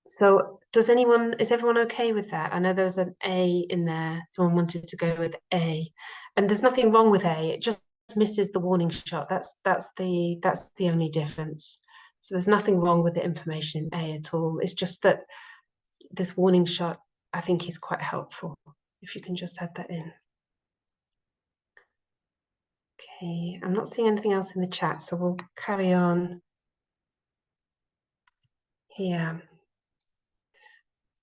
So is everyone okay with that? I know there was an A in there. Someone wanted to go with A, and there's nothing wrong with A. It just misses the warning shot. That's the only difference. So there's nothing wrong with the information in A at all. It's just that this warning shot, I think, is quite helpful. If you can just add that in. Okay, I'm not seeing anything else in the chat, so we'll carry on here.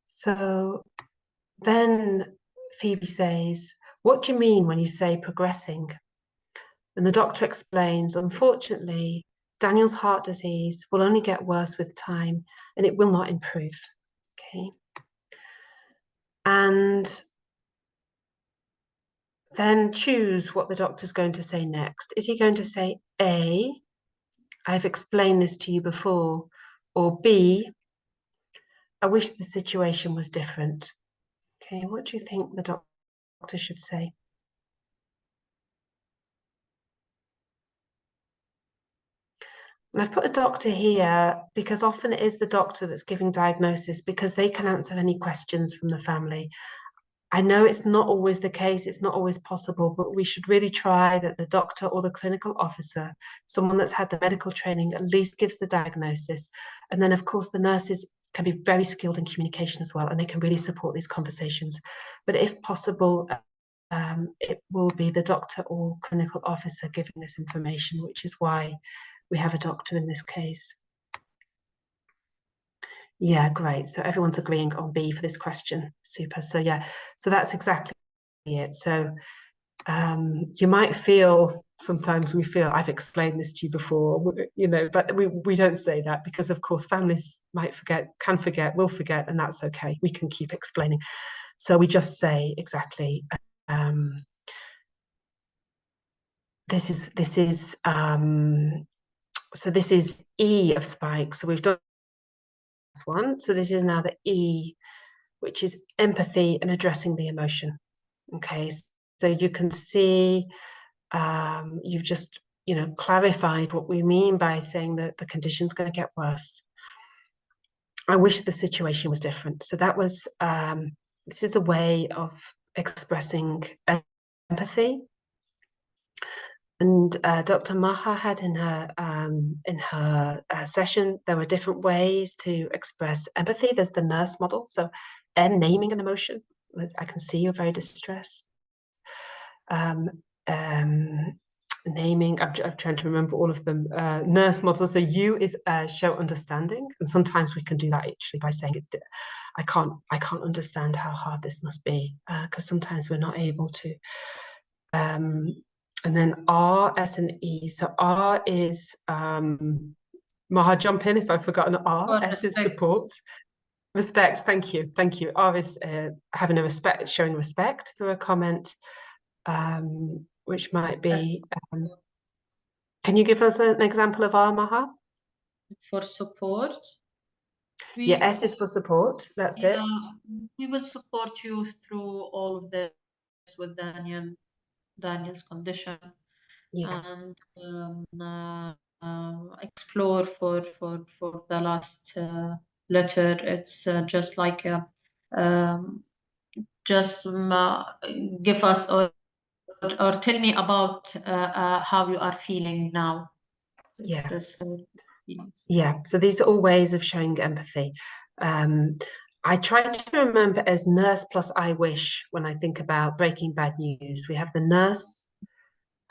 So then Phoebe says, what do you mean when you say progressing? And the doctor explains, unfortunately, Daniel's heart disease will only get worse with time and it will not improve. Okay. And then choose what the doctor's going to say next. Is he going to say A, I've explained this to you before, or B, I wish the situation was different? Okay, what do you think the doctor should say? And I've put a doctor here because often it is the doctor that's giving diagnosis because they can answer any questions from the family. I know it's not always the case, it's not always possible, but we should really try that the doctor or the clinical officer, someone that's had the medical training, at least gives the diagnosis. And then, of course, the nurses can be very skilled in communication as well, and they can really support these conversations. But if possible, it will be the doctor or clinical officer giving this information, which is why we have a doctor in this case. Yeah, great. So everyone's agreeing on B for this question. Super. So yeah, so that's exactly it. So you might feel, sometimes we feel, I've explained this to you before, you know, but we don't say that because of course families might forget, can forget, will forget, and that's okay. We can keep explaining. So we just say exactly, this is so this is E of spike. So we've done this one. So this is now the E, which is empathy and addressing the emotion. Okay, so you can see you've just, you know, clarified what we mean by saying that the condition's going to get worse. I wish the situation was different. So that was, this is a way of expressing empathy. And Dr. Maha had in her session, there were different ways to express empathy. There's the nurse model. So naming an emotion. I can see you're very distressed. Naming, I'm trying to remember all of them. Nurse model. So U is show understanding. And sometimes we can do that actually by saying I can't understand how hard this must be, because sometimes we're not able to. And then R, S, and E. So R is, Maha, jump in if I've forgotten R. S is support. Respect, thank you. R is having a respect, showing respect through a comment, which might be, can you give us an example of R, Maha? For support? Yeah, S is for support, that's it. We will support you through all of this with Daniel. Daniel's condition Yeah, and explore for the last letter. It's just like just give us or tell me about how you are feeling now. yeah, Express her feelings. yeah. So these are all ways of showing empathy. I try to remember as nurse plus I wish when I think about breaking bad news. We have the nurse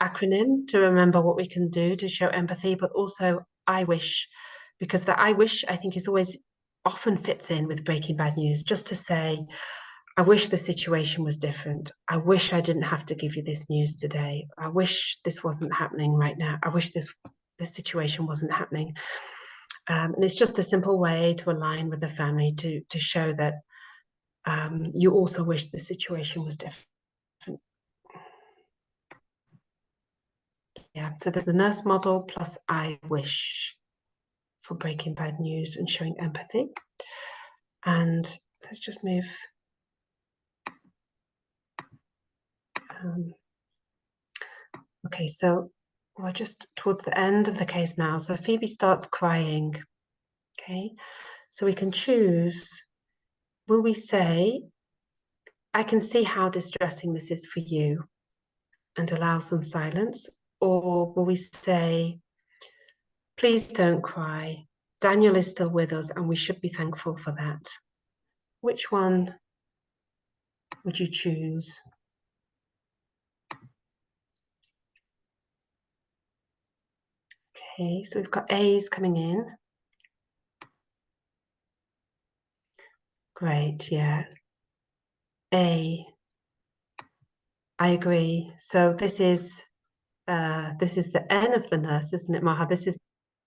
acronym to remember what we can do to show empathy, but also I wish, because the I wish I think is always often fits in with breaking bad news, just to say, I wish the situation was different. I wish I didn't have to give you this news today. I wish this wasn't happening right now. I wish this situation wasn't happening. And it's just a simple way to align with the family to show that you also wish the situation was different. Yeah, so there's the nurse model plus I wish for breaking bad news and showing empathy. And let's just move. Okay, so we're just towards the end of the case now. So Phoebe starts crying. Okay, so we can choose, will we say, I can see how distressing this is for you, and allow some silence? Or will we say, please don't cry. Daniel is still with us and we should be thankful for that. Which one would you choose? Okay, so we've got A's coming in. Great, yeah. A, I agree. So this is the N of the nurse, isn't it, Maha? This is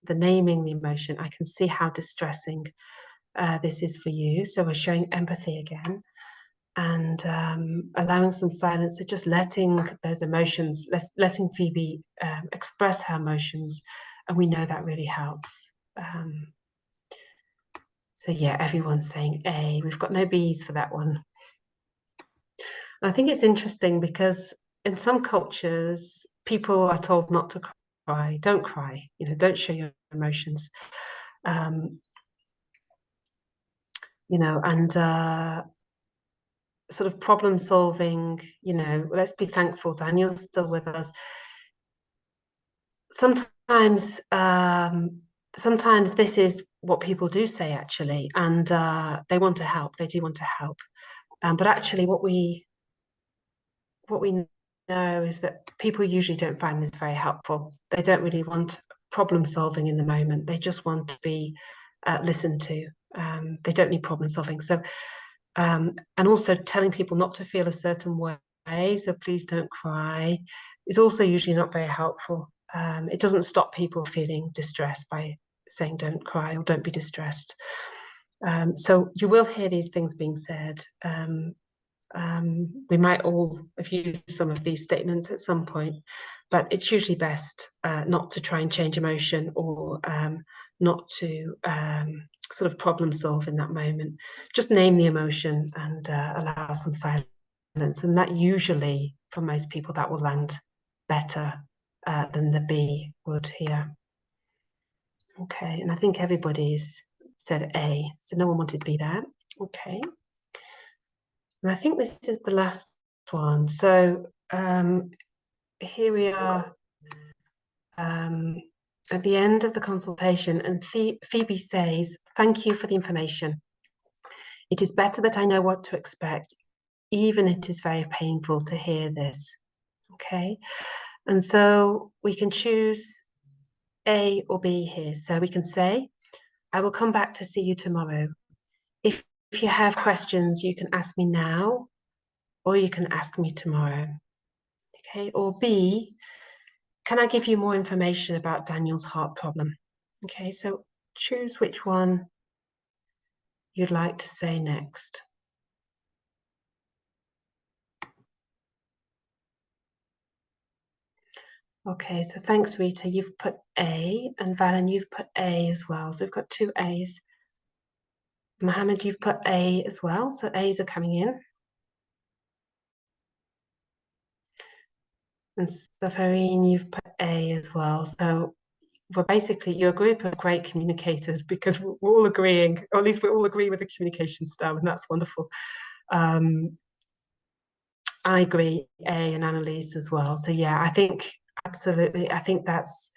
the naming the emotion. I can see how distressing this is for you. So we're showing empathy again and allowing some silence. So just letting those emotions, letting Phoebe express her emotions. And we know that really helps. So yeah, everyone's saying A. We've got no B's for that one. And I think it's interesting because in some cultures, people are told not to cry. Don't cry, don't show your emotions. And sort of problem solving, let's be thankful Daniel's still with us. Sometimes this is what people do say, actually, and they want to help. They do want to help. But actually what we know is that people usually don't find this very helpful. They don't really want problem solving in the moment. They just want to be listened to. They don't need problem solving. So, and also telling people not to feel a certain way, so please don't cry, is also usually not very helpful. It doesn't stop people feeling distressed by saying don't cry or don't be distressed. So you will hear these things being said. We might all have used some of these statements at some point, but it's usually best not to try and change emotion or not to sort of problem solve in that moment. Just name the emotion and allow some silence. And that usually, for most people, that will land better than the B would here. Okay, and I think everybody's said A, so no one wanted B there. Okay. And I think this is the last one. So here we are at the end of the consultation, and Phoebe says, thank you for the information. It is better that I know what to expect, even if it is very painful to hear this. Okay. And so we can choose A or B here. So we can say, I will come back to see you tomorrow. If you have questions, you can ask me now, or you can ask me tomorrow. Okay, or B, can I give you more information about Daniel's heart problem? Okay, so choose which one you'd like to say next. Okay, so thanks, Rita. You've put A, and Valen, you've put A as well. So we've got two A's. Mohammed, you've put A as well. So A's are coming in. And Safarine, you've put A as well. So we're basically, you're a group of great communicators because we're all agreeing, or at least we all agree with the communication style, and that's wonderful. I agree, A, and Annalise as well. So yeah, I think absolutely, I think that's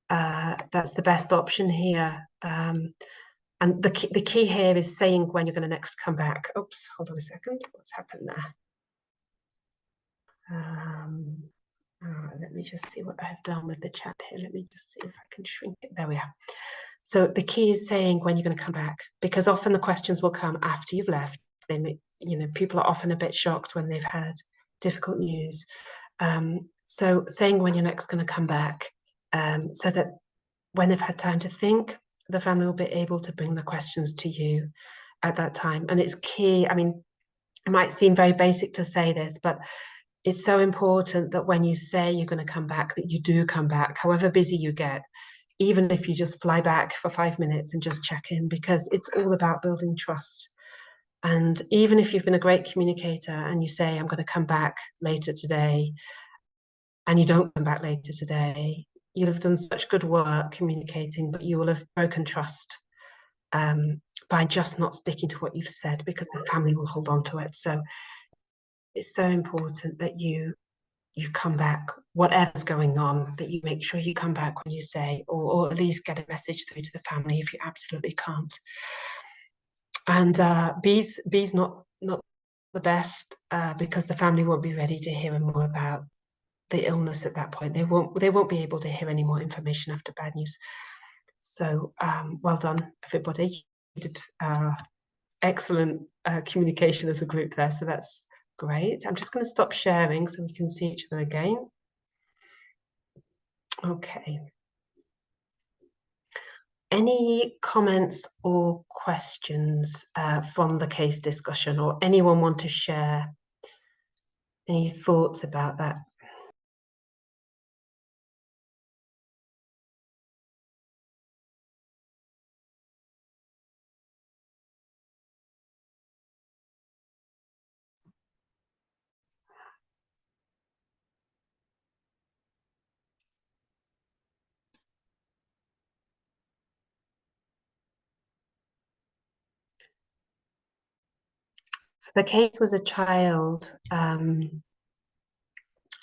the best option here. And the key here is saying when you're going to next come back. Oops, hold on a second. What's happened there? Let me just see what I've done with the chat here. Let me just see if I can shrink it. There we are. So the key is saying when you're going to come back, because often the questions will come after you've left. Then, you know, people are often a bit shocked when they've had difficult news. So saying when you're next going to come back, so that when they've had time to think, the family will be able to bring the questions to you at that time. And it's key. I mean, it might seem very basic to say this, but it's so important that when you say you're going to come back, that you do come back, however busy you get, even if you just fly back for 5 minutes and just check in, because it's all about building trust. And even if you've been a great communicator and you say, I'm going to come back later today, and you don't come back later today, you'll have done such good work communicating, but you will have broken trust by just not sticking to what you've said, because the family will hold on to it. So it's so important that you come back, whatever's going on, that you make sure you come back when you say, or at least get a message through to the family if you absolutely can't. And B's not the best because the family won't be ready to hear more about the illness at that point. They won't be able to hear any more information after bad news. So well done, everybody. You did excellent communication as a group there. So that's great. I'm just going to stop sharing so we can see each other again. Okay. Any comments or questions from the case discussion, or anyone want to share any thoughts about that? So the case was a child. I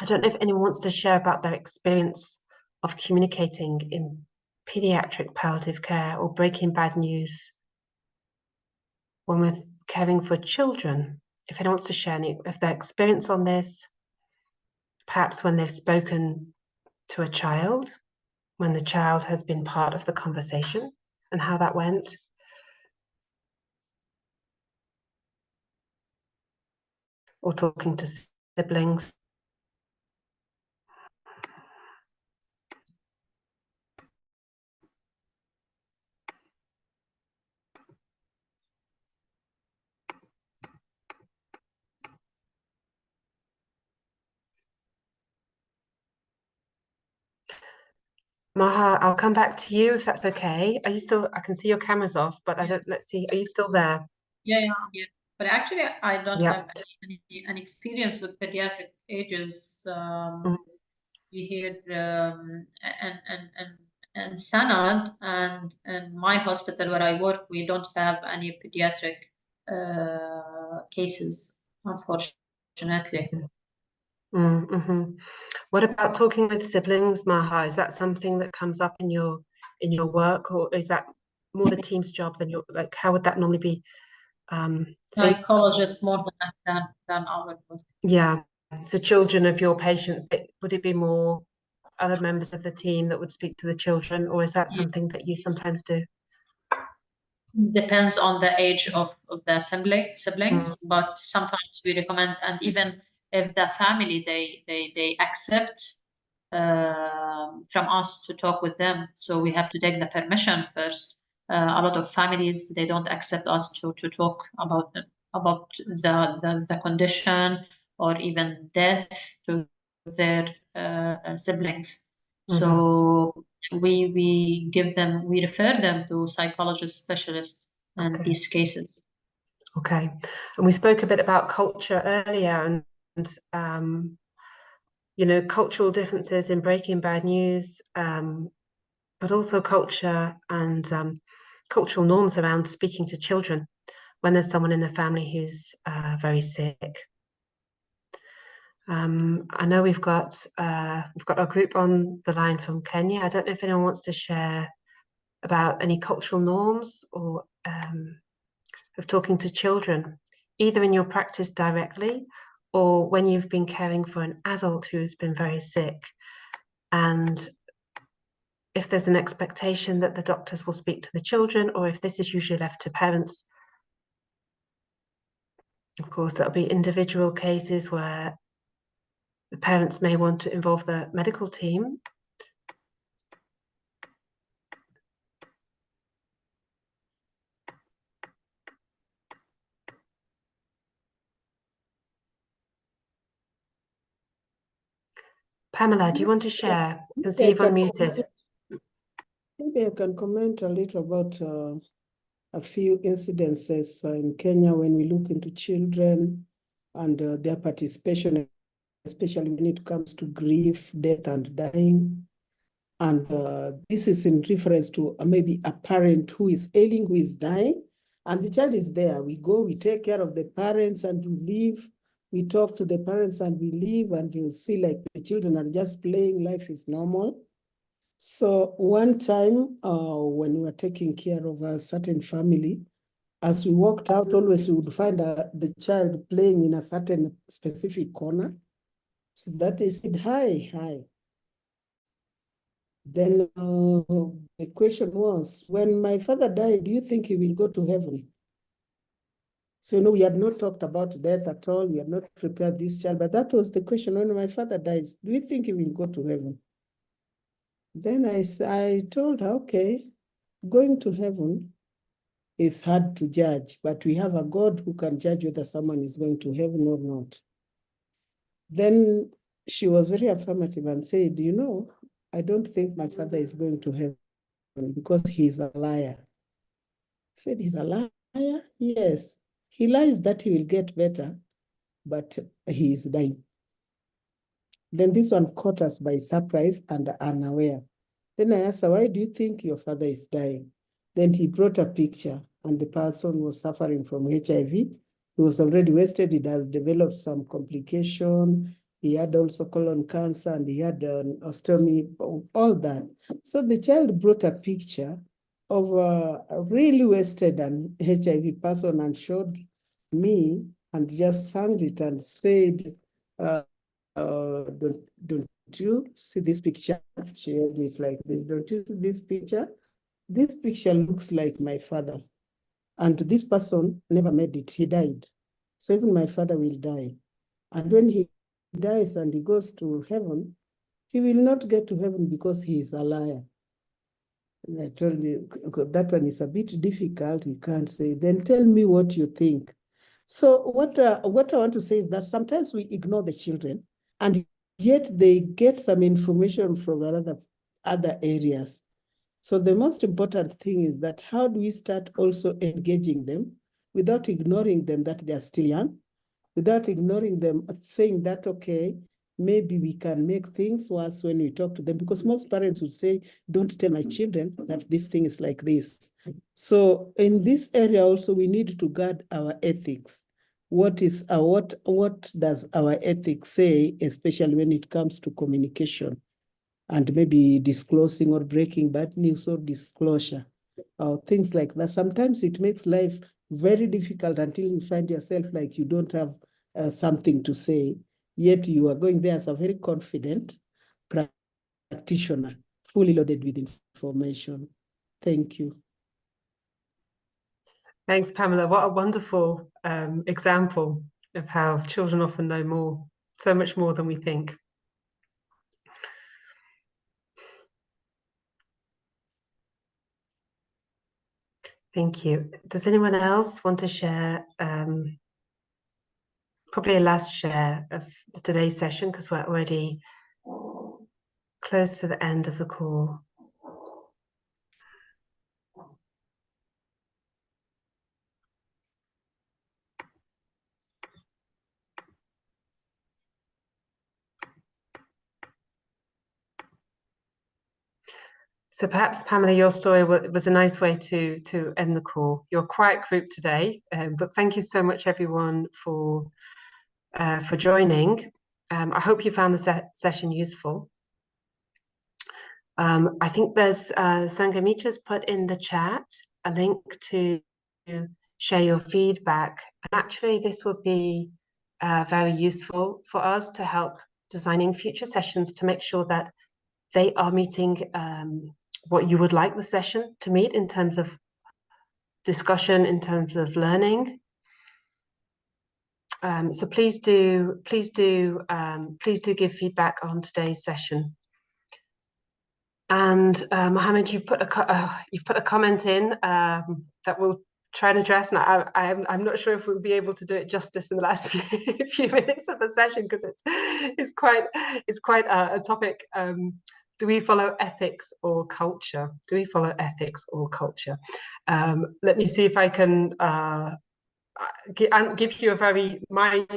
don't know if anyone wants to share about their experience of communicating in pediatric palliative care or breaking bad news when we're caring for children. If anyone wants to share any of their experience on this, perhaps when they've spoken to a child, when the child has been part of the conversation and how that went. Or talking to siblings. Maha, I'll come back to you if that's okay. Are you still, I can see your camera's off, but I don't, let's see, are you still there? Yeah, yeah. But actually, I don't Yeah. have any experience with pediatric ages. We heard and Sanad and my hospital where I work, we don't have any pediatric cases, unfortunately. What about talking with siblings, Maha? Is that something that comes up in your work, or is that more the team's job than your, like, how would that normally be? Psychologists more than our work. Yeah. So children of your patients, would it be more other members of the team that would speak to the children, or is that something that you sometimes do? Depends on the age of the siblings, but sometimes we recommend, and even if the family they accept from us to talk with them, so we have to take the permission first. A lot of families, they don't accept us to talk about the condition or even death to their siblings. So we refer them to psychologist specialists in these cases. Okay. And we spoke a bit about culture earlier, and cultural differences in breaking bad news, but also culture and cultural norms around speaking to children when there's someone in the family who's very sick. I know we've got our group on the line from Kenya. I don't know if anyone wants to share about any cultural norms or of talking to children, either in your practice directly or when you've been caring for an adult who's been very sick, and if there's an expectation that the doctors will speak to the children, or if this is usually left to parents. Of course, there'll be individual cases where the parents may want to involve the medical team. Pamela, do you want to share? I can see you've unmuted. Maybe I can comment a little about a few incidences in Kenya when we look into children and their participation, especially when it comes to grief, death, and dying. And this is in reference to maybe a parent who is ailing, who is dying, and the child is there. We go, we take care of the parents, and we leave. We talk to the parents and we leave, and you see like the children are just playing, life is normal. So one time when we were taking care of a certain family, as we walked out, always we would find the child playing in a certain specific corner. So that is it, hi, hi. Then the question was, when my father died, do you think he will go to heaven? So, we had not talked about death at all. We had not prepared this child, but that was the question. When my father dies, do you think he will go to heaven? Then I told her, okay, going to heaven is hard to judge, but we have a God who can judge whether someone is going to heaven or not. Then she was very affirmative and said, I don't think my father is going to heaven because he's a liar. I said, he's a liar? Yes. He lies that he will get better, but he is dying. Then this one caught us by surprise and unaware. Then I asked her, why do you think your father is dying? Then he brought a picture, and the person was suffering from HIV. He was already wasted. It has developed some complication. He had also colon cancer, and he had an ostomy, all that. So the child brought a picture of a really wasted and HIV person and showed me and just signed it and said, don't you see this picture? She had it like this. Don't you see this picture? This picture looks like my father. And this person never made it. He died. So even my father will die. And when he dies and he goes to heaven, he will not get to heaven because he is a liar. And I told you, that one is a bit difficult. You can't say, then tell me what you think. So what I want to say is that sometimes we ignore the children, and yet they get some information from other areas. So the most important thing is that how do we start also engaging them without ignoring them that they are still young, without ignoring them, saying that, okay, maybe we can make things worse when we talk to them, because most parents would say, don't tell my children that this thing is like this. So in this area also, we need to guard our ethics. What does our ethics say, especially when it comes to communication and maybe disclosing or breaking bad news or disclosure, or things like that. Sometimes it makes life very difficult until you find yourself like you don't have something to say, yet you are going there as a very confident practitioner, fully loaded with information. Thank you. Thanks, Pamela. What a wonderful example of how children often know so much more than we think. Thank you. Does anyone else want to share probably a last share of today's session, because we're already close to the end of the call? So perhaps, Pamela, your story was a nice way to end the call. You're a quiet group today, but thank you so much, everyone, for joining. I hope you found the session useful. I think there's Sangamitra's put in the chat a link to share your feedback. And actually, this would be very useful for us to help designing future sessions to make sure that they are meeting what you would like the session to meet in terms of discussion, in terms of learning. So please do give feedback on today's session. And Mohammed, you've put a comment in that we'll try and address, and I'm not sure if we'll be able to do it justice in the last few minutes of the session, because it's quite a topic. Do we follow ethics or culture? Do we follow ethics or culture? Let me see if I can give you my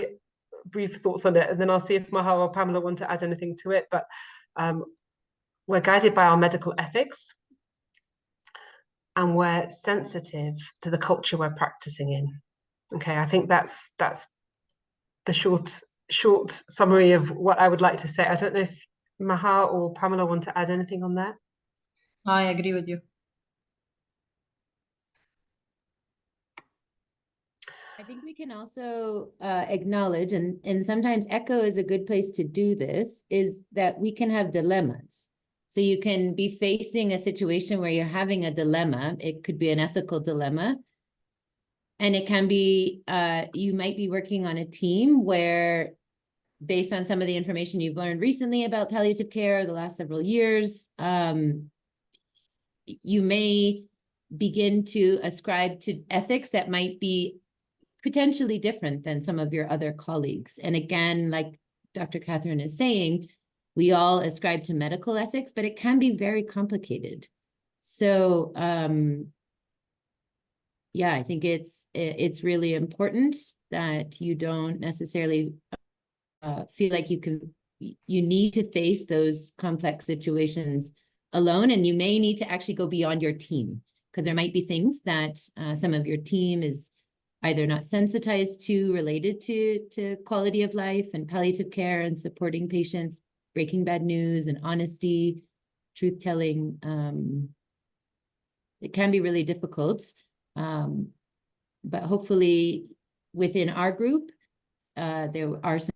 brief thoughts on it, and then I'll see if Maha or Pamela want to add anything to it. But we're guided by our medical ethics, and we're sensitive to the culture we're practicing in. Okay, I think that's the short summary of what I would like to say. I don't know if Maha or Pamela want to add anything on that. I agree with you. I think we can also acknowledge, and sometimes ECHO is a good place to do this, is that we can have dilemmas. So you can be facing a situation where you're having a dilemma. It could be an ethical dilemma. And it can be, you might be working on a team where, based on some of the information you've learned recently about palliative care the last several years, you may begin to ascribe to ethics that might be potentially different than some of your other colleagues. And again, like Dr. Kathryn is saying, we all ascribe to medical ethics, but it can be very complicated. So, yeah, I think it's really important that you don't necessarily feel like you need to face those complex situations alone, and you may need to actually go beyond your team, because there might be things that some of your team is either not sensitized to, related to quality of life and palliative care and supporting patients, breaking bad news and honesty, truth-telling. It can be really difficult, but hopefully within our group, there are some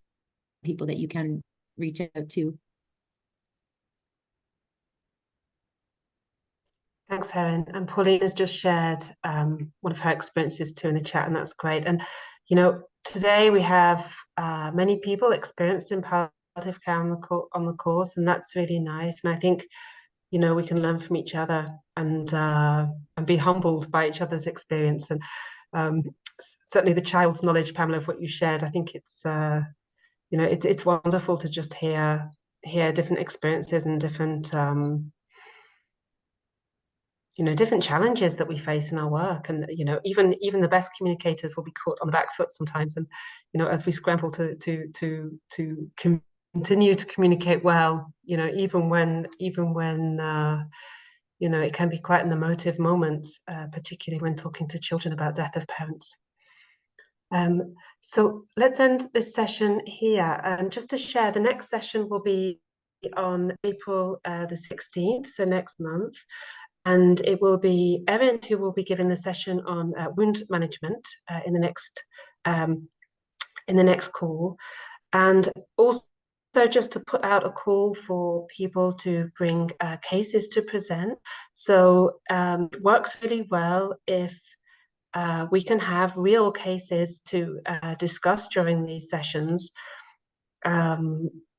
people that you can reach out to. Thanks, Helen. And Pauline has just shared one of her experiences too in the chat, and that's great. And, you know, today we have many people experienced in palliative care on the course, and that's really nice. And I think, you know, we can learn from each other and be humbled by each other's experience. And certainly the child's knowledge, Pamela, of what you shared, I think it's, you know, it's wonderful to just hear different experiences and different, you know, different challenges that we face in our work. And, you know, even the best communicators will be caught on the back foot sometimes. And, you know, as we scramble to continue to communicate well, you know, even when you know, it can be quite an emotive moment, particularly when talking to children about death of parents. So let's end this session here. Just to share, the next session will be on April the 16th, so next month. And it will be Erin who will be giving the session on wound management in the next call. And also just to put out a call for people to bring cases to present. So it works really well if we can have real cases to discuss during these sessions.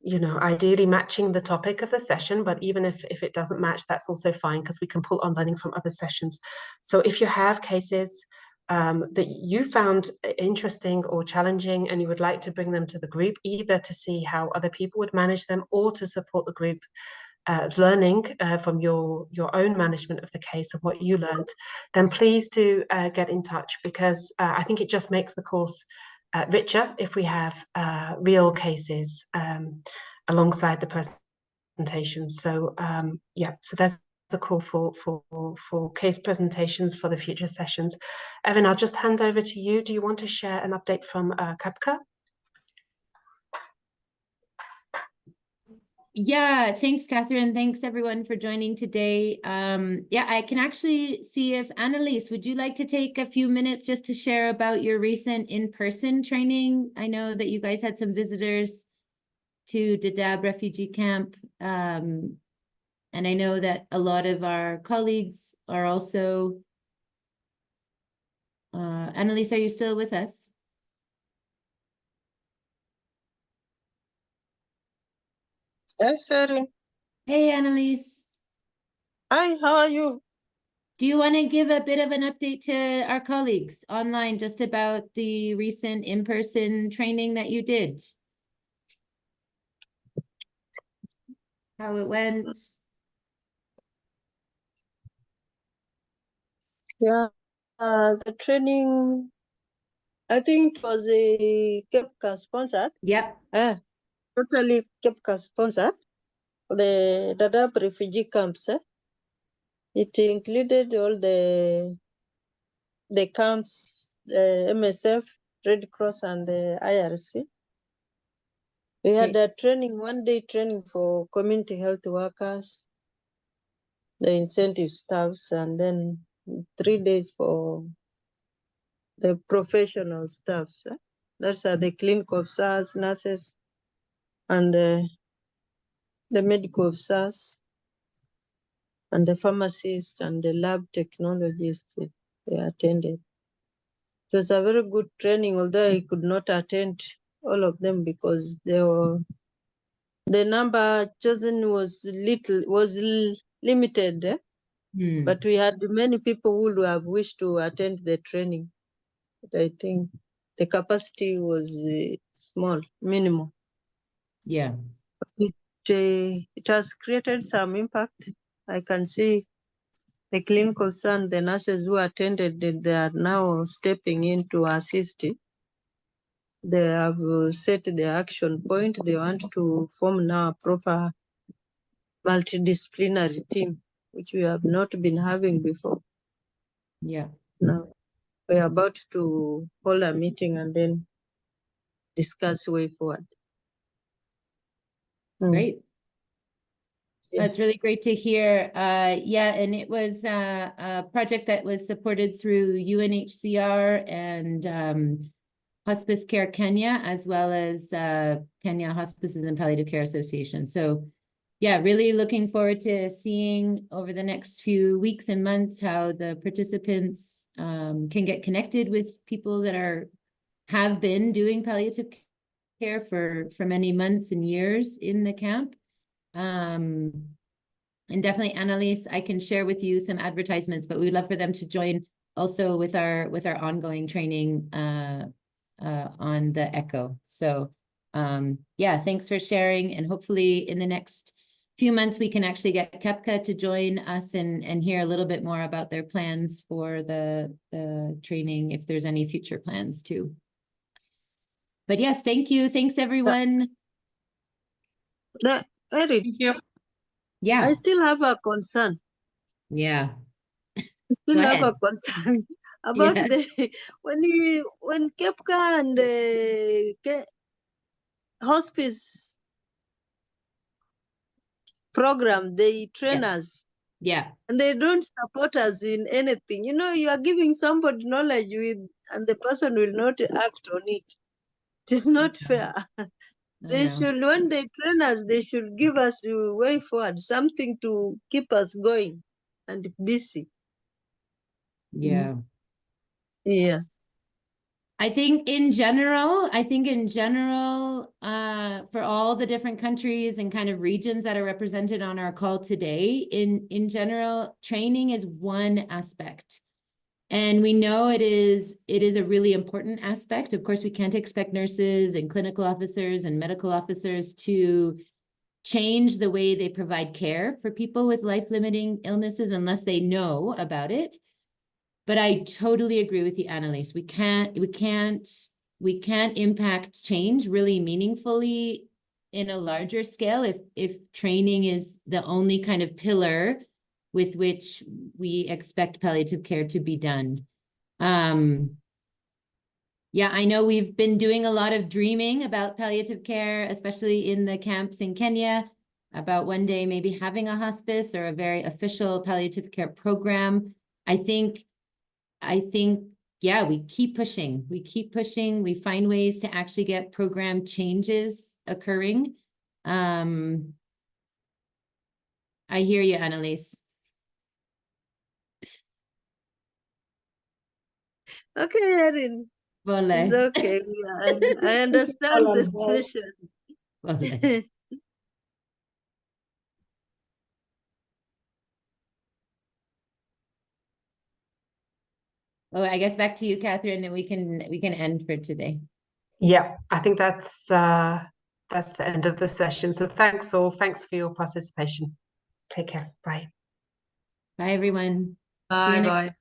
You know, ideally matching the topic of the session, but even if it doesn't match, that's also fine, because we can pull on learning from other sessions. So if you have cases that you found interesting or challenging and you would like to bring them to the group, either to see how other people would manage them or to support the group learning from your own management of the case and what you learned, then please do get in touch, because I think it just makes the course richer if we have real cases alongside the presentation. So yeah, so there's call for case presentations for the future sessions. Evan, I'll just hand over to you. Do you want to share an update from APCA? Yeah, thanks, Kathryn. Thanks everyone for joining today. Yeah, I can actually see if Annalise, would you like to take a few minutes just to share about your recent in-person training? I know that you guys had some visitors to Dadaab refugee camp. And I know that a lot of our colleagues are also, Annalise, are you still with us? Yes, sorry. Hey, Annalise. Hi, how are you? Do you want to give a bit of an update to our colleagues online just about the recent in-person training that you did? How it went? Yeah, the training, I think it was a CAPCA sponsored. Yep. Totally CAPCA sponsored. The Dadaab refugee camps. It included all the camps, the MSF, Red Cross, and the IRC. We had a training, 1-day training for community health workers, the incentive staffs, and then 3 days for the professional staffs. Those are the clinical officers, nurses, and the medical officers, and the pharmacists, and the lab technologists. They attended. It was a very good training, although I could not attend all of them because the number chosen was limited. But we had many people who would have wished to attend the training. But I think the capacity was small, minimal. Yeah. It has created some impact. I can see the clinicals and the nurses who attended, they are now stepping in to assist. They have set the action point. They want to form now a proper multidisciplinary team, which we have not been having before. Yeah. Now we're about to hold a meeting and then discuss way forward. Great. Yeah. That's really great to hear. Yeah, and it was a project that was supported through UNHCR and Hospice Care Kenya, as well as Kenya Hospices and Palliative Care Association. So yeah, really looking forward to seeing over the next few weeks and months how the participants can get connected with people that have been doing palliative care for many months and years in the camp. And definitely, Annalise, I can share with you some advertisements, but we'd love for them to join also with our ongoing training on the ECHO. So yeah, thanks for sharing, and hopefully in the next few months we can actually get KEPCA to join us and hear a little bit more about their plans for the training, if there's any future plans too. But yes, thank you. Thanks everyone. Thank you. Yeah. I still have a concern. Yeah. Still have a concern about when KEPCA and the hospice program, they train us. Yeah. And they don't support us in anything. You know, you are giving somebody knowledge and the person will not act on it. It is not fair. They should, when they train us, they should give us a way forward, something to keep us going and busy. Yeah. Yeah. I think in general, for all the different countries and kind of regions that are represented on our call today, in general, training is one aspect. And we know it is a really important aspect. Of course, we can't expect nurses and clinical officers and medical officers to change the way they provide care for people with life-limiting illnesses unless they know about it. But I totally agree with you, Annalise. We can't impact change really meaningfully in a larger scale if training is the only kind of pillar with which we expect palliative care to be done. Yeah, I know we've been doing a lot of dreaming about palliative care, especially in the camps in Kenya, about one day maybe having a hospice or a very official palliative care program. I think, yeah, we keep pushing. We find ways to actually get program changes occurring. I hear you, Annalise. Okay, Erin. It's Vole. okay. I understand the situation. Vole. Oh, I guess back to you, Kathryn, and we can end for today. Yeah, I think that's the end of the session. So thanks all. Thanks for your participation. Take care. Bye. Bye, everyone. See you Bye next bye.